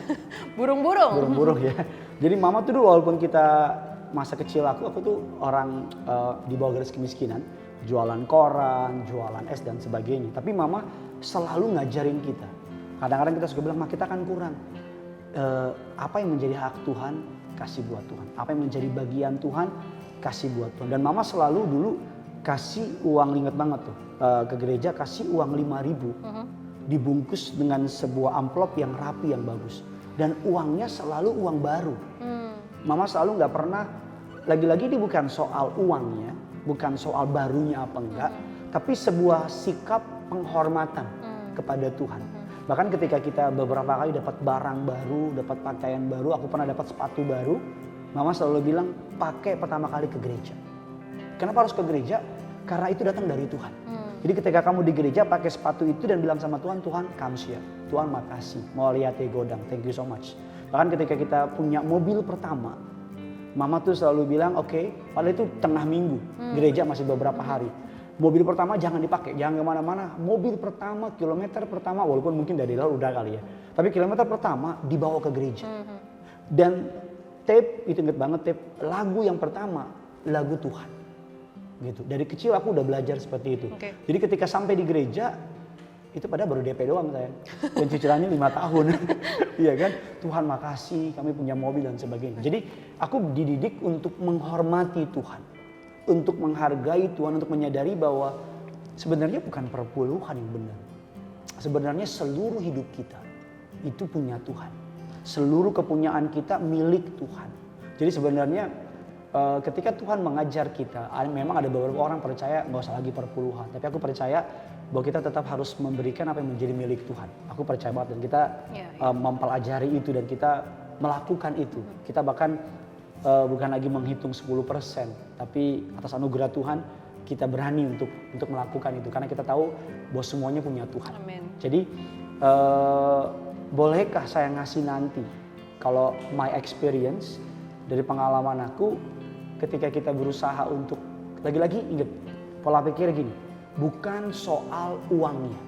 Burung-burung. Burung-burung ya. Jadi mama tuh dulu walaupun kita masa kecil aku tuh orang di bawah garis kemiskinan. Jualan koran, jualan es dan sebagainya. Tapi mama selalu ngajarin kita. Kadang-kadang kita suka bilang, kita kan kurang. Apa yang menjadi hak Tuhan, kasih buat Tuhan. Apa yang menjadi bagian Tuhan, kasih buat Tuhan. Dan mama selalu dulu kasih uang, inget banget tuh. Ke gereja kasih uang 5.000. Dibungkus dengan sebuah amplop yang rapi, yang bagus. Dan uangnya selalu uang baru. Mama selalu gak pernah, lagi-lagi ini bukan soal uangnya, bukan soal barunya apa enggak, tapi sebuah sikap penghormatan kepada Tuhan. Bahkan ketika kita beberapa kali dapat barang baru, dapat pakaian baru, aku pernah dapat sepatu baru, mama selalu bilang pakai pertama kali ke gereja. Kenapa harus ke gereja? Karena itu datang dari Tuhan. Jadi ketika kamu di gereja pakai sepatu itu dan bilang sama Tuhan, Tuhan kamsia, Tuhan makasih, mau lihat godang, thank you so much. Bahkan ketika kita punya mobil pertama, mama tuh selalu bilang, oke, padahal itu tengah minggu, gereja masih beberapa hari. Mobil pertama jangan dipakai, jangan kemana-mana. Mobil pertama, kilometer pertama, walaupun mungkin dari lalu udah kali ya. Tapi kilometer pertama dibawa ke gereja. Dan tape, itu inget banget tape, lagu yang pertama, lagu Tuhan. Gitu. Dari kecil aku udah belajar seperti itu. Jadi ketika sampai di gereja, itu padahal baru DP doang sayang. Dan cicilannya 5 tahun. Iya kan? Tuhan makasih, kami punya mobil dan sebagainya. Jadi aku dididik untuk menghormati Tuhan. Untuk menghargai Tuhan, untuk menyadari bahwa sebenarnya bukan perpuluhan yang benar. Sebenarnya seluruh hidup kita itu punya Tuhan. Seluruh kepunyaan kita milik Tuhan. Jadi sebenarnya ketika Tuhan mengajar kita, memang ada beberapa orang percaya nggak usah lagi perpuluhan. Tapi aku percaya bahwa kita tetap harus memberikan apa yang menjadi milik Tuhan. Aku percaya banget dan kita mempelajari itu dan kita melakukan itu. Kita bahkan bukan lagi menghitung 10%, tapi atas anugerah Tuhan kita berani untuk melakukan itu karena kita tahu bahwa semuanya punya Tuhan. Amen. Jadi bolehkah saya ngasih nanti? Kalau my experience dari pengalaman aku, ketika kita berusaha untuk lagi-lagi ingat pola pikir gini, bukan soal uangnya,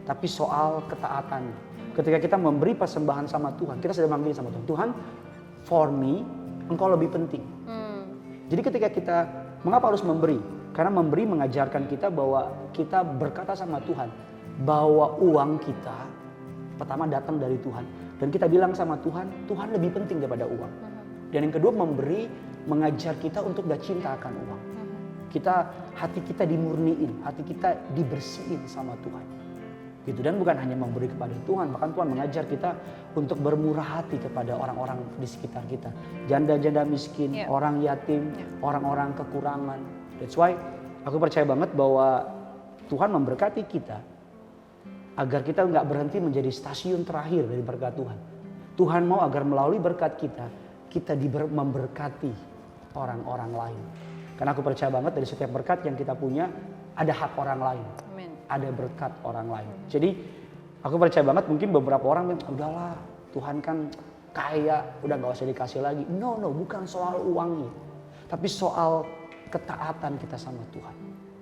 tapi soal ketaatannya. Ketika kita memberi persembahan sama Tuhan, kita sedang manggil sama Tuhan. Tuhan, for me, Engkau lebih penting. Jadi ketika kita, mengapa harus memberi? Karena memberi mengajarkan kita bahwa kita berkata sama Tuhan, bahwa uang kita pertama datang dari Tuhan. Dan kita bilang sama Tuhan, Tuhan lebih penting daripada uang. Dan yang kedua, memberi mengajar kita untuk gak cinta akan uang. hati kita dimurniin, hati kita dibersihin sama Tuhan. Gitu. Dan bukan hanya memberi kepada Tuhan, bahkan Tuhan mengajar kita untuk bermurah hati kepada orang-orang di sekitar kita. Janda-janda miskin, orang yatim, orang-orang kekurangan. That's why aku percaya banget bahwa Tuhan memberkati kita agar kita nggak berhenti menjadi stasiun terakhir dari berkat Tuhan. Tuhan mau agar melalui berkat kita memberkati orang-orang lain. Karena aku percaya banget dari setiap berkat yang kita punya ada hak orang lain. Ada berkat orang lain. Jadi aku percaya banget mungkin beberapa orang bilang, udahlah Tuhan kan kaya, udah gak usah dikasih lagi. No, bukan soal uangnya. Tapi soal ketaatan kita sama Tuhan.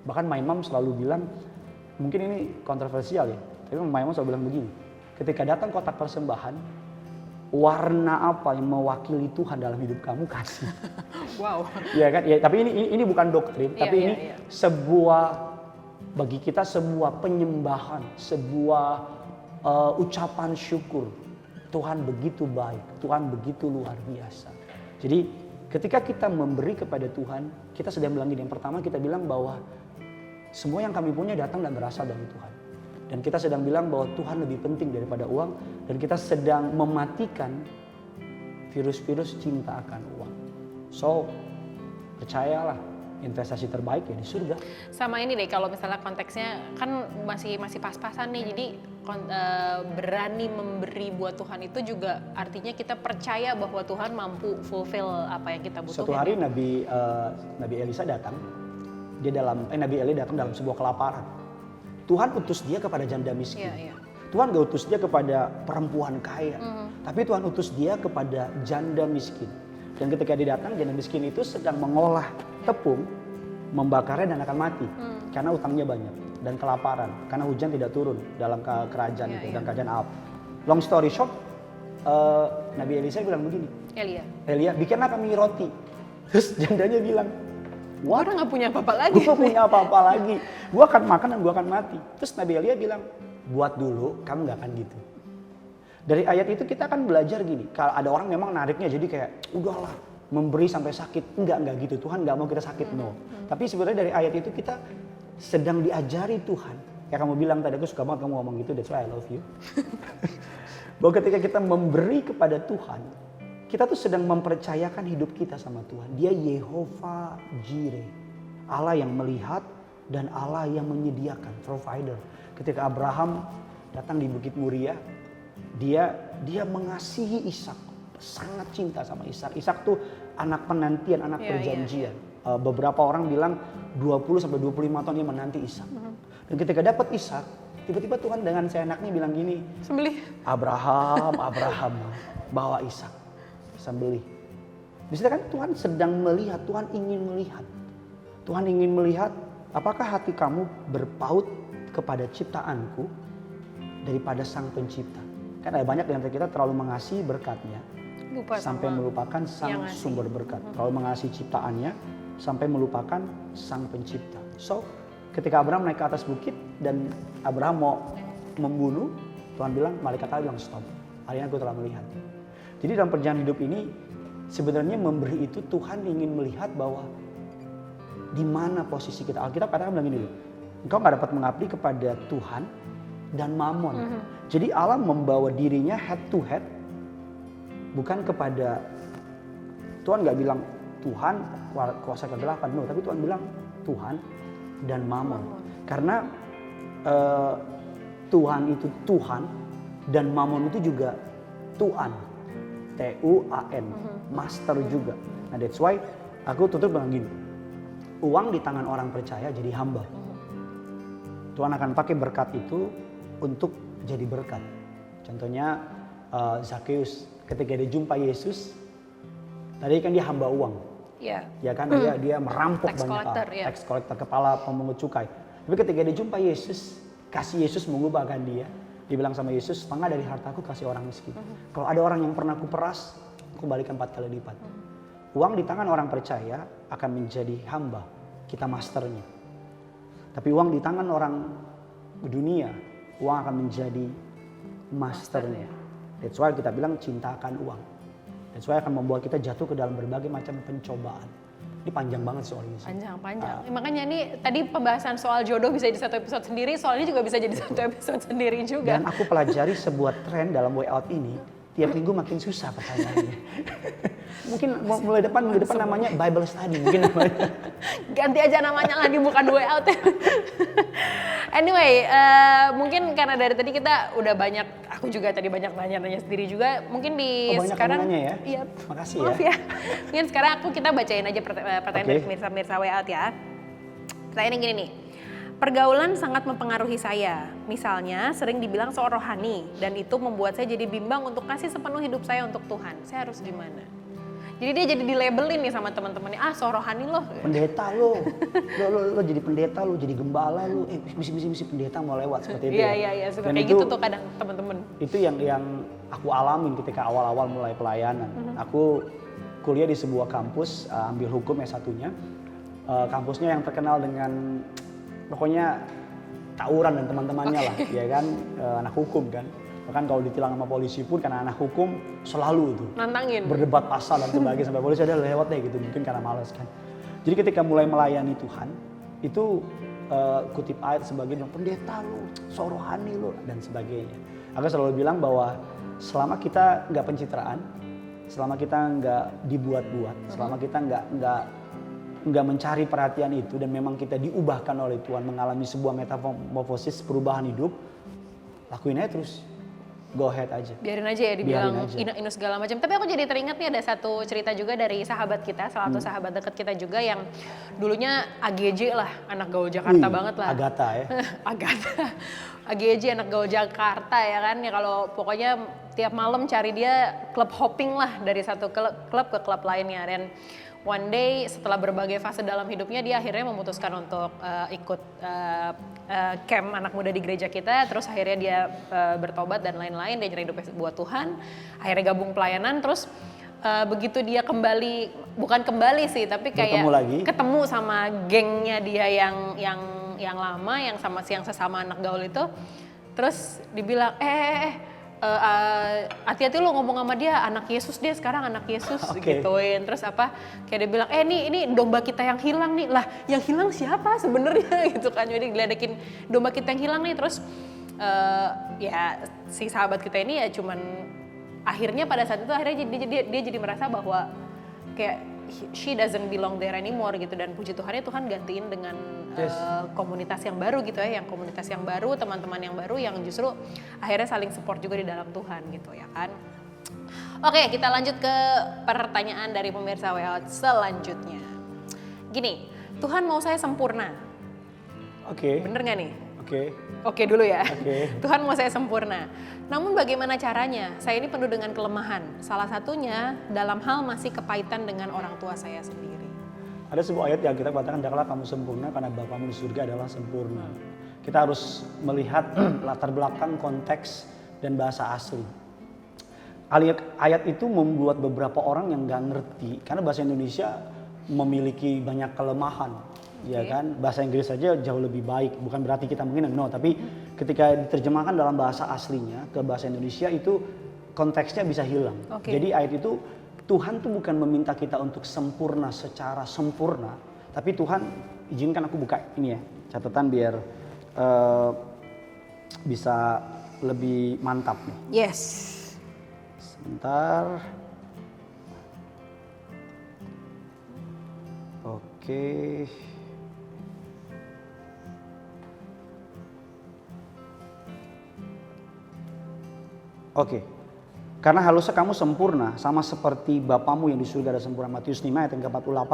Bahkan my mom selalu bilang, mungkin ini kontroversial ya. Tapi my mom selalu bilang begini, ketika datang kotak persembahan, warna apa yang mewakili Tuhan dalam hidup kamu kasih. Wow. Ya kan? Ya, tapi ini bukan doktrin, tapi ini sebuah bagi kita sebuah penyembahan, sebuah ucapan syukur. Tuhan begitu baik, Tuhan begitu luar biasa. Jadi ketika kita memberi kepada Tuhan, kita sedang bilang gini, yang pertama kita bilang bahwa semua yang kami punya datang dan berasal dari Tuhan. Dan kita sedang bilang bahwa Tuhan lebih penting daripada uang, dan kita sedang mematikan virus-virus cinta akan uang. So, percayalah, investasi terbaik ya di surga. Sama ini deh, kalau misalnya konteksnya kan masih pas-pasan nih, jadi berani memberi buat Tuhan itu juga artinya kita percaya bahwa Tuhan mampu fulfill apa yang kita butuhkan. Suatu hari Nabi Elisa datang, Nabi Eli datang dalam sebuah kelaparan. Tuhan utus dia kepada janda miskin. Tuhan gak utus dia kepada perempuan kaya, tapi Tuhan utus dia kepada janda miskin. Dan ketika dia datang, janda miskin itu sedang mengolah tepung, membakarnya dan akan mati karena utangnya banyak dan kelaparan karena hujan tidak turun dalam kerajaan itu dan kerajaan Ahab. Long story short, Nabi Elisa bilang begini, Elia, bikinlah kami roti. Terus jandanya bilang, wah, udah nggak punya apa-apa lagi. Gue punya apa-apa lagi. Gue akan makan dan gue akan mati. Terus Nabi Elia bilang, buat dulu, kamu nggak akan gitu. Dari ayat itu kita akan belajar gini. Kalau ada orang memang nariknya jadi kayak, udahlah, memberi sampai sakit. Enggak gitu. Tuhan nggak mau kita sakit, no. Tapi sebenarnya dari ayat itu kita sedang diajari Tuhan. Kayak kamu bilang tadi, aku suka banget kamu ngomong gitu, that's why I love you. Bahwa ketika kita memberi kepada Tuhan, kita tuh sedang mempercayakan hidup kita sama Tuhan. Dia Yehova Jireh, Allah yang melihat dan Allah yang menyediakan, provider. Ketika Abraham datang di Bukit Muria, dia mengasihi Ishak, sangat cinta sama Ishak. Ishak tuh anak penantian, anak perjanjian. Beberapa orang bilang 20-25 tahun dia menanti Ishak. Dan ketika dapat Ishak, tiba-tiba Tuhan dengan seenaknya bilang gini, sembelih. Abraham, bawa Ishak, sembelih. Di situ kan Tuhan sedang melihat, Tuhan ingin melihat. Tuhan ingin melihat apakah hati kamu berpaut kepada ciptaanku daripada sang pencipta. Kan ada banyak di antara kita terlalu mengasihi berkatnya sampai melupakan sang sumber berkat. Terlalu mengasihi ciptaannya sampai melupakan sang pencipta. So, ketika Abraham naik ke atas bukit dan Abraham mau membunuh, Tuhan bilang, malaikat Allah bilang stop. Hari ini aku telah melihat. Jadi dalam perjalanan hidup ini sebenarnya memberi itu Tuhan ingin melihat bahwa di mana posisi kita. Alkitab katakan bilang ini, engkau nggak dapat mengabdi kepada Tuhan dan Mamon. Jadi Allah membawa dirinya head to head, bukan kepada Tuhan nggak bilang Tuhan kuasa kegelapan, no, tapi Tuhan bilang Tuhan dan Mamon. Karena Tuhan itu Tuhan dan Mamon itu juga Tuan, T-U-A-N, master juga. Nah that's why aku tutup dengan gini, uang di tangan orang percaya jadi hamba. Tuhan akan pakai berkat itu untuk jadi berkat. Contohnya Zakheus ketika dia jumpa Yesus, tadi kan dia hamba uang. Ya kan dia merampok banyak tax collector, kepala pemungut cukai. Tapi ketika dia jumpa Yesus, kasih Yesus mengubahkan dia. Dia bilang sama Yesus, setengah dari hartaku kasih orang miskin. Kalau ada orang yang pernah aku peras, aku balikan 4 kali lipat. Uang di tangan orang percaya akan menjadi hamba, kita masternya. Tapi uang di tangan orang dunia, uang akan menjadi masternya. That's why kita bilang cinta akan uang. That's why akan membuat kita jatuh ke dalam berbagai macam pencobaan. Ini panjang banget soal ini. Panjang. Makanya ini tadi pembahasan soal jodoh bisa jadi satu episode sendiri, soal ini juga bisa jadi satu episode sendiri juga. Dan aku pelajari sebuah tren dalam way out ini, tiap minggu makin susah pertanyaannya. Mungkin mulai depan namanya Bible study mungkin namanya. Ganti aja namanya lagi, bukan way out. Anyway, mungkin karena dari tadi kita udah banyak, aku juga tadi banyak nanya sendiri juga. Mungkin di banyak sekarang nanya ya? Iya. Makasih Maaf ya. Mungkin sekarang kita bacain aja pertanyaan dari pemirsa way out ya. Pertanyaannya gini nih. Pergaulan sangat mempengaruhi saya. Misalnya sering dibilang seorang rohani dan itu membuat saya jadi bimbang untuk kasih sepenuh hidup saya untuk Tuhan. Saya harus gimana? Jadi dia jadi dilabelin nih sama teman-temannya, seorang rohani loh. Pendeta lo jadi pendeta lo, jadi gembala lo, misi pendeta mau lewat seperti itu. Iya, suka kayak gitu tuh kadang teman-teman. Itu yang aku alamin ketika awal-awal mulai pelayanan. Aku kuliah di sebuah kampus, ambil hukum S1-nya. Kampusnya yang terkenal dengan pokoknya tawuran dan teman-temannya lah, ya kan, anak hukum kan. Bahkan kalau ditilang sama polisi pun karena anak hukum selalu itu nantangin, berdebat pasal dan sebagainya sampai polisi ada lewat deh gitu, mungkin karena malas kan. Jadi ketika mulai melayani Tuhan itu kutip ayat sebagai pendeta lu, seorang rohani lu dan sebagainya. Aku selalu bilang bahwa selama kita nggak pencitraan, selama kita nggak dibuat-buat, selama kita nggak mencari perhatian itu dan memang kita diubahkan oleh Tuhan mengalami sebuah metamorfosis perubahan hidup, lakuin aja terus. Go ahead aja. Biarin aja ya dibilang ino segala macam. Tapi aku jadi teringat nih ada satu cerita juga dari sahabat kita, salah satu sahabat dekat kita juga yang dulunya AGJ lah, anak gaul Jakarta banget lah. Agatha ya. Agatha. AGJ anak gaul Jakarta ya kan. Ya kalau pokoknya tiap malam cari dia klub hopping lah dari satu klub ke klub lainnya. Dan one day setelah berbagai fase dalam hidupnya dia akhirnya memutuskan untuk ikut camp anak muda di gereja kita, terus akhirnya dia bertobat dan lain-lain, dia nyari hidupnya buat Tuhan, akhirnya gabung pelayanan, terus begitu dia bukan kembali sih, tapi kayak ketemu sama gengnya dia yang lama, yang sesama anak gaul itu, terus dibilang hati-hati lo ngomong sama dia, anak Yesus dia sekarang, anak Yesus gituin. Terus kayak dia bilang, ini domba kita yang hilang nih. Lah yang hilang siapa sebenarnya gitu kan. Jadi diledekin domba kita yang hilang nih. Terus ya si sahabat kita ini ya cuman akhirnya pada saat itu akhirnya dia jadi merasa bahwa kayak she doesn't belong there anymore gitu. Dan puji Tuhannya Tuhan gantiin dengan komunitas yang baru gitu ya, yang komunitas yang baru, teman-teman yang baru yang justru akhirnya saling support juga di dalam Tuhan gitu ya kan. Oke, kita lanjut ke pertanyaan dari pemirsa Way Out selanjutnya. Gini, Tuhan mau saya sempurna. Oke. Bener gak nih? Oke dulu ya. Tuhan mau saya sempurna. Namun bagaimana caranya? Saya ini penuh dengan kelemahan. Salah satunya dalam hal masih kepahitan dengan orang tua saya sendiri. Ada sebuah ayat yang kita katakan, hendaklah kamu sempurna karena Bapamu di surga adalah sempurna. Kita harus melihat latar belakang, konteks, dan bahasa asli. Ayat itu membuat beberapa orang yang nggak ngerti, karena bahasa Indonesia memiliki banyak kelemahan. Ya kan, bahasa Inggris saja jauh lebih baik, bukan berarti kita menghina, tapi ketika diterjemahkan dalam bahasa aslinya ke bahasa Indonesia itu konteksnya bisa hilang. Jadi ayat itu Tuhan tuh bukan meminta kita untuk sempurna secara sempurna, tapi Tuhan izinkan aku buka ini ya catatan biar bisa lebih mantap nih. Yes. Sebentar. Oke. Karena harusnya kamu sempurna sama seperti Bapamu yang di surga ada sempurna. Matius 5 ayat yang ke-48.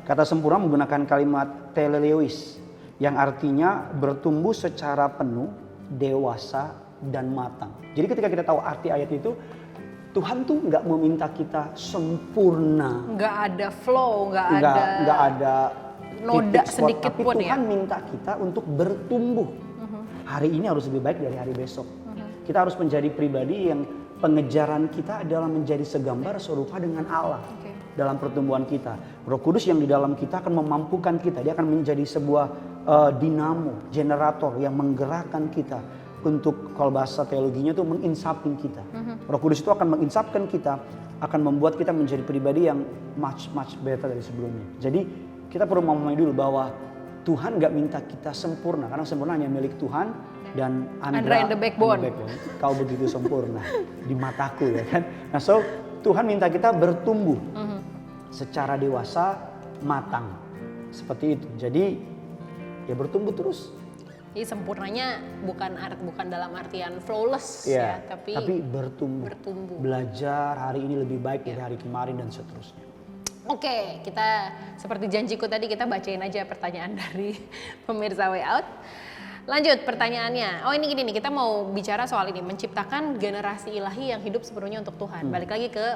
Kata sempurna menggunakan kalimat teleois yang artinya bertumbuh secara penuh, dewasa dan matang. Jadi ketika kita tahu arti ayat itu, Tuhan tuh nggak meminta kita sempurna. Nggak ada flow, nggak ada noda sedikit tapi pun Tuhan ya. minta kita untuk bertumbuh. Hari ini harus lebih baik dari hari besok. Kita harus menjadi pribadi yang pengejaran kita adalah menjadi segambar serupa dengan Allah dalam pertumbuhan kita. Roh Kudus yang di dalam kita akan memampukan kita. Dia akan menjadi sebuah dinamo, generator yang menggerakkan kita untuk, kalau bahasa teologinya itu menginsapin kita. Roh Kudus itu akan menginsapkan kita akan membuat kita menjadi pribadi yang much better dari sebelumnya. Jadi kita perlu memahami dulu bahwa Tuhan nggak minta kita sempurna, karena sempurna hanya milik Tuhan dan Andra and the Backbone. Kau begitu sempurna di mataku ya kan. Nah Tuhan minta kita bertumbuh secara dewasa, matang seperti itu. Jadi ya bertumbuh terus. Jadi sempurnanya bukan dalam artian flawless ya, tapi bertumbuh. Belajar hari ini lebih baik dari hari kemarin dan seterusnya. Oke, kita seperti janjiku tadi kita bacain aja pertanyaan dari pemirsa Way Out. Lanjut pertanyaannya. Oh ini gini nih, kita mau bicara soal ini, menciptakan generasi ilahi yang hidup sepenuhnya untuk Tuhan. Balik lagi ke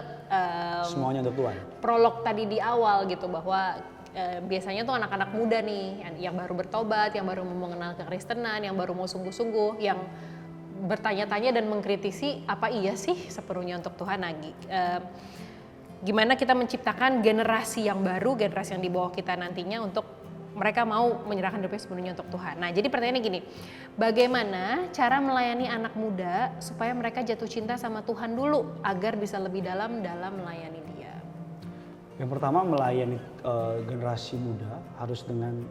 semuanya untuk Tuhan. Prolog tadi di awal gitu, bahwa biasanya tuh anak-anak muda nih yang baru bertobat, yang baru mau mengenal kekristenan, yang baru mau sungguh-sungguh, yang bertanya-tanya dan mengkritisi apa iya sih sepenuhnya untuk Tuhan lagi. Gimana kita menciptakan generasi yang baru, generasi yang di bawah kita nantinya untuk mereka mau menyerahkan hidupnya sepenuhnya untuk Tuhan. Nah jadi pertanyaannya gini, bagaimana cara melayani anak muda supaya mereka jatuh cinta sama Tuhan dulu agar bisa lebih dalam melayani Dia? Yang pertama, melayani generasi muda harus dengan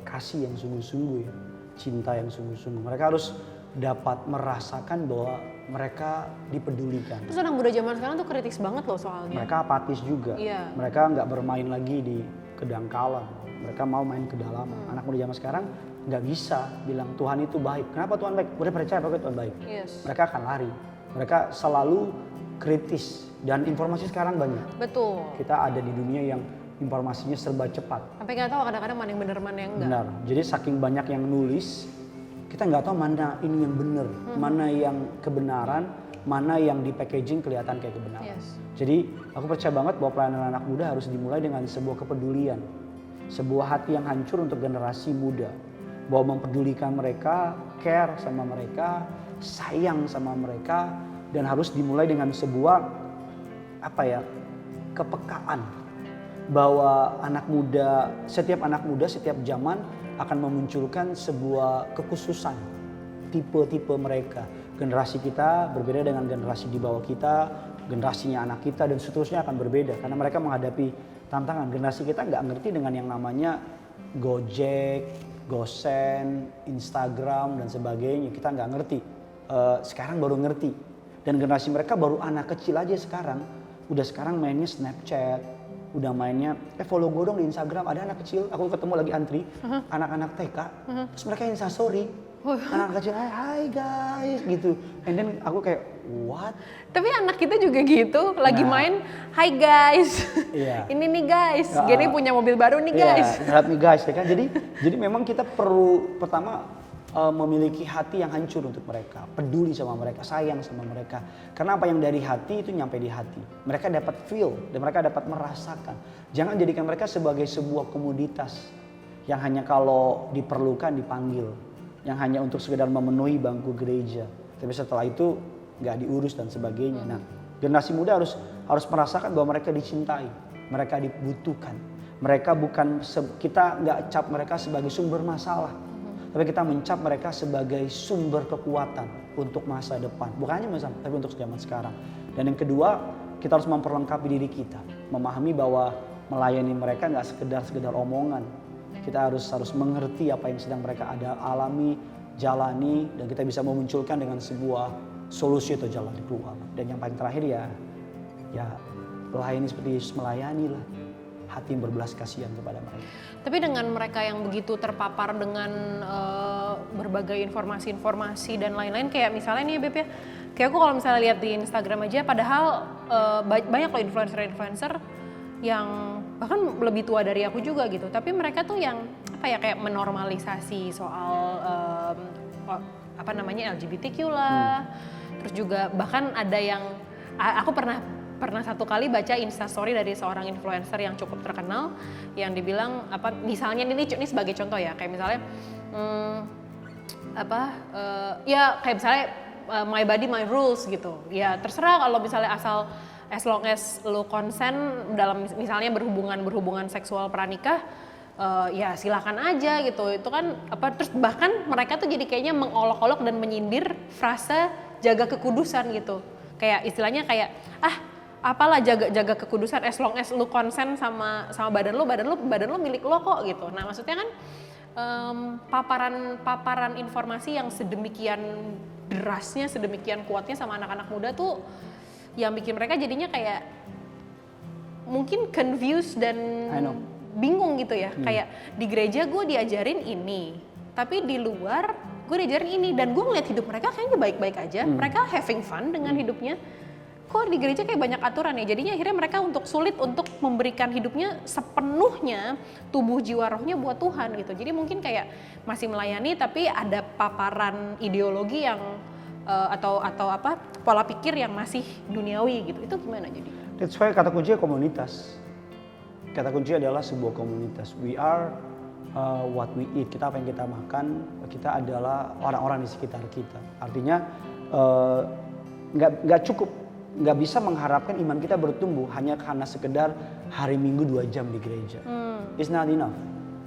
kasih yang sungguh-sungguh ya, cinta yang sungguh-sungguh. Mereka harus dapat merasakan bahwa mereka dipedulikan. Terus anak muda zaman sekarang tuh kritis banget loh soalnya. Mereka apatis juga. Iya. Mereka nggak bermain lagi di kedangkalan. Mereka mau main ke dalam. Anak muda zaman sekarang nggak bisa bilang Tuhan itu baik. Kenapa Tuhan baik? Udah percaya bahwa Tuhan baik. Yes. Mereka akan lari. Mereka selalu kritis dan informasi sekarang banyak. Betul. Kita ada di dunia yang informasinya serba cepat. Sampai nggak tahu kadang-kadang mana yang benar mana yang enggak. Benar. Jadi saking banyak yang nulis, kita nggak tahu mana ini yang benar, mana yang kebenaran, mana yang di packaging kelihatan kayak kebenaran. Yes. Jadi aku percaya banget bahwa pelayanan anak muda harus dimulai dengan sebuah kepedulian, sebuah hati yang hancur untuk generasi muda, bahwa mempedulikan mereka, care sama mereka, sayang sama mereka, dan harus dimulai dengan sebuah kepekaan bahwa setiap anak muda, setiap zaman akan memunculkan sebuah kekhususan tipe-tipe mereka. Generasi kita berbeda dengan generasi di bawah kita, generasinya anak kita dan seterusnya akan berbeda karena mereka menghadapi tantangan. Generasi kita nggak ngerti dengan yang namanya Gojek, Gosen, Instagram dan sebagainya. Kita nggak ngerti. Sekarang baru ngerti. Dan generasi mereka baru anak kecil aja sekarang. Udah sekarang mainnya Snapchat, udah mainnya follow gue dong di Instagram, ada anak kecil, aku ketemu lagi antri, anak-anak TK, terus mereka Instastory, anak kecil, hi guys, gitu, and then aku kayak, what? Tapi anak kita juga gitu, lagi main, hi guys, ini nih guys, gini punya mobil baru nih guys. Lihat nih guys, ya kan, jadi memang kita perlu pertama memiliki hati yang hancur untuk mereka, peduli sama mereka, sayang sama mereka. Karena apa yang dari hati itu nyampe di hati. Mereka dapat feel dan mereka dapat merasakan. Jangan jadikan mereka sebagai sebuah komoditas yang hanya kalau diperlukan dipanggil, yang hanya untuk sekedar memenuhi bangku gereja. Tapi setelah itu nggak diurus dan sebagainya. Nah, generasi muda harus merasakan bahwa mereka dicintai, mereka dibutuhkan. Mereka kita nggak cap mereka sebagai sumber masalah. Tapi kita mencap mereka sebagai sumber kekuatan untuk masa depan. Bukan hanya masa, tapi untuk zaman sekarang. Dan yang kedua, kita harus memperlengkapi diri kita. Memahami bahwa melayani mereka nggak sekedar omongan. Kita harus mengerti apa yang sedang mereka alami, jalani, dan kita bisa memunculkan dengan sebuah solusi atau jalan keluar. Dan yang paling terakhir ya melayani seperti Yesus melayani lah. Hati yang berbelas kasihan kepada mereka. Tapi dengan mereka yang begitu terpapar dengan berbagai informasi-informasi dan lain-lain, kayak misalnya nih Beb ya, kayak aku kalau misalnya lihat di Instagram aja, padahal banyak loh influencer-influencer yang bahkan lebih tua dari aku juga gitu, tapi mereka tuh yang kayak menormalisasi soal LGBTQ lah, terus juga bahkan ada yang aku pernah satu kali baca instastory dari seorang influencer yang cukup terkenal yang dibilang misalnya ini sebagai contoh ya, kayak misalnya kayak misalnya my body my rules gitu. Ya terserah kalau misalnya asal as long as lo konsen dalam misalnya berhubungan seksual pranikah, ya silakan aja gitu. Itu kan terus bahkan mereka tuh jadi kayaknya mengolok-olok dan menyindir frase jaga kekudusan gitu. Kayak istilahnya kayak apalah jaga kekudusan as long as lu konsen sama badan lu milik lo kok gitu. Nah maksudnya kan paparan informasi yang sedemikian derasnya, sedemikian kuatnya sama anak-anak muda tuh yang bikin mereka jadinya kayak mungkin confused dan bingung gitu ya. Kayak di gereja gue diajarin ini, tapi di luar gue diajarin ini, dan gue ngeliat hidup mereka kayaknya baik-baik aja. Mereka having fun dengan hidupnya. Kok di gereja kayak banyak aturan ya, jadinya akhirnya mereka sulit untuk memberikan hidupnya sepenuhnya tubuh jiwa rohnya buat Tuhan gitu. Jadi mungkin kayak masih melayani tapi ada paparan ideologi yang atau apa pola pikir yang masih duniawi gitu. Itu gimana jadi? That's why kata kuncinya komunitas. Kata kunci adalah sebuah komunitas. We are what we eat. Kita apa yang kita makan, kita adalah orang-orang di sekitar kita. Artinya nggak cukup, nggak bisa mengharapkan iman kita bertumbuh hanya karena sekedar hari Minggu 2 jam di gereja. It's not enough.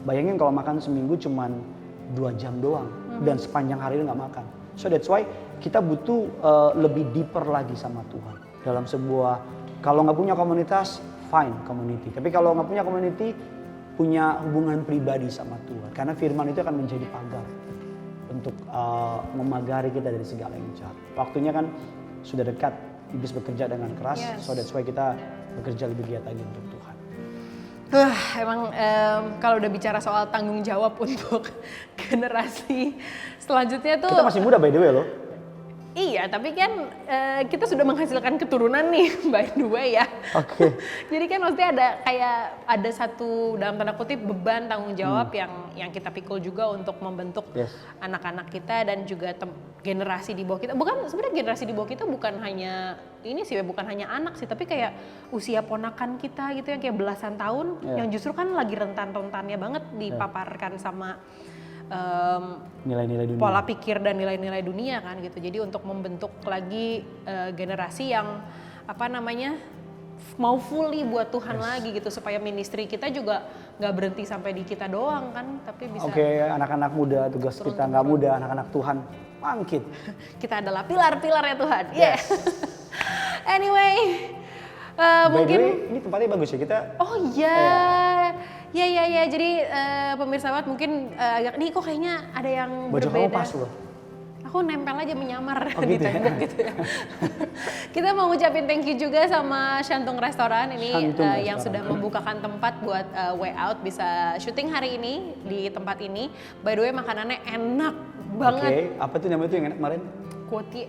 Bayangin kalau makan seminggu cuman 2 jam doang dan sepanjang hari nggak makan. So that's why kita butuh lebih deeper lagi sama Tuhan. Dalam sebuah, kalau nggak punya komunitas, fine community. Tapi kalau nggak punya community, punya hubungan pribadi sama Tuhan. Karena firman itu akan menjadi pagar untuk memagari kita dari segala yang jahat. Waktunya kan sudah dekat. Iblis bekerja dengan keras, so that's why kita bekerja lebih giat lagi untuk Tuhan. Emang kalau udah bicara soal tanggung jawab untuk generasi selanjutnya tuh. Kita masih muda by the way loh. Iya, tapi kan kita sudah menghasilkan keturunan nih by the way ya. Oke. Jadi kan maksudnya ada satu dalam tanda kutip beban tanggung jawab yang kita pikul juga untuk membentuk anak-anak kita dan juga generasi di bawah kita. Bukan sebenarnya generasi di bawah kita bukan hanya ini sih, bukan hanya anak sih, tapi kayak usia ponakan kita gitu yang kayak belasan tahun yang justru kan lagi rentan-rentannya banget dipaparkan sama nilai-nilai dunia, pola pikir dan nilai-nilai dunia kan gitu. Jadi untuk membentuk lagi generasi yang apa namanya mau fully buat Tuhan lagi gitu, supaya ministry kita juga nggak berhenti sampai di kita doang kan, tapi bisa. Oke, anak-anak muda, tugas kita nggak muda, anak-anak Tuhan bangkit. Kita adalah pilar-pilarnya Tuhan. Yes. Anyway, mungkin ini tempatnya bagus ya kita. Oh iya. Ya. Jadi pemirsa banget mungkin agak nih kok kayaknya ada yang baju berbeda. kamu pas loh. Aku nempel aja menyamar di tembok gitu ya. Kita mau ngucapin thank you juga sama Shantung Restoran ini yang sudah membukakan tempat buat way out bisa syuting hari ini di tempat ini. By the way makanannya enak banget. Oke, apa tuh namanya tuh yang enak kemarin? Kuetie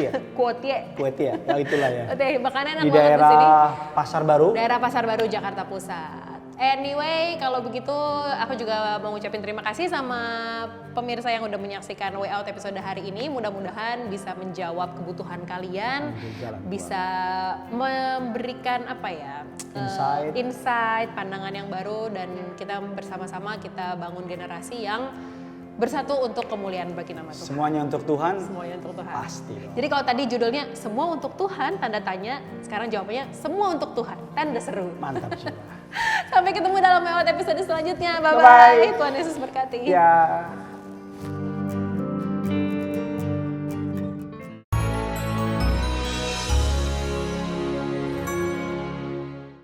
ya, ya itulah ya. Oke, makannya enak di banget daerah di sini. Pasar Baru. Daerah Pasar Baru Jakarta Pusat. Anyway, kalau begitu aku juga mau ngucapin terima kasih sama pemirsa yang udah menyaksikan Way Out episode hari ini. Mudah-mudahan bisa menjawab kebutuhan kalian, bisa memberikan apa ya, insight, pandangan yang baru, dan kita bersama-sama kita bangun generasi yang bersatu untuk kemuliaan bagi nama Tuhan. Semuanya untuk Tuhan. Semuanya untuk Tuhan. Pasti. Jadi kalau tadi judulnya semua untuk Tuhan, tanda tanya. Sekarang jawabannya semua untuk Tuhan, tanda seru. Mantap sih. Sampai ketemu dalam episode selanjutnya. Bye-bye. Tuhan Yesus berkati. Ya.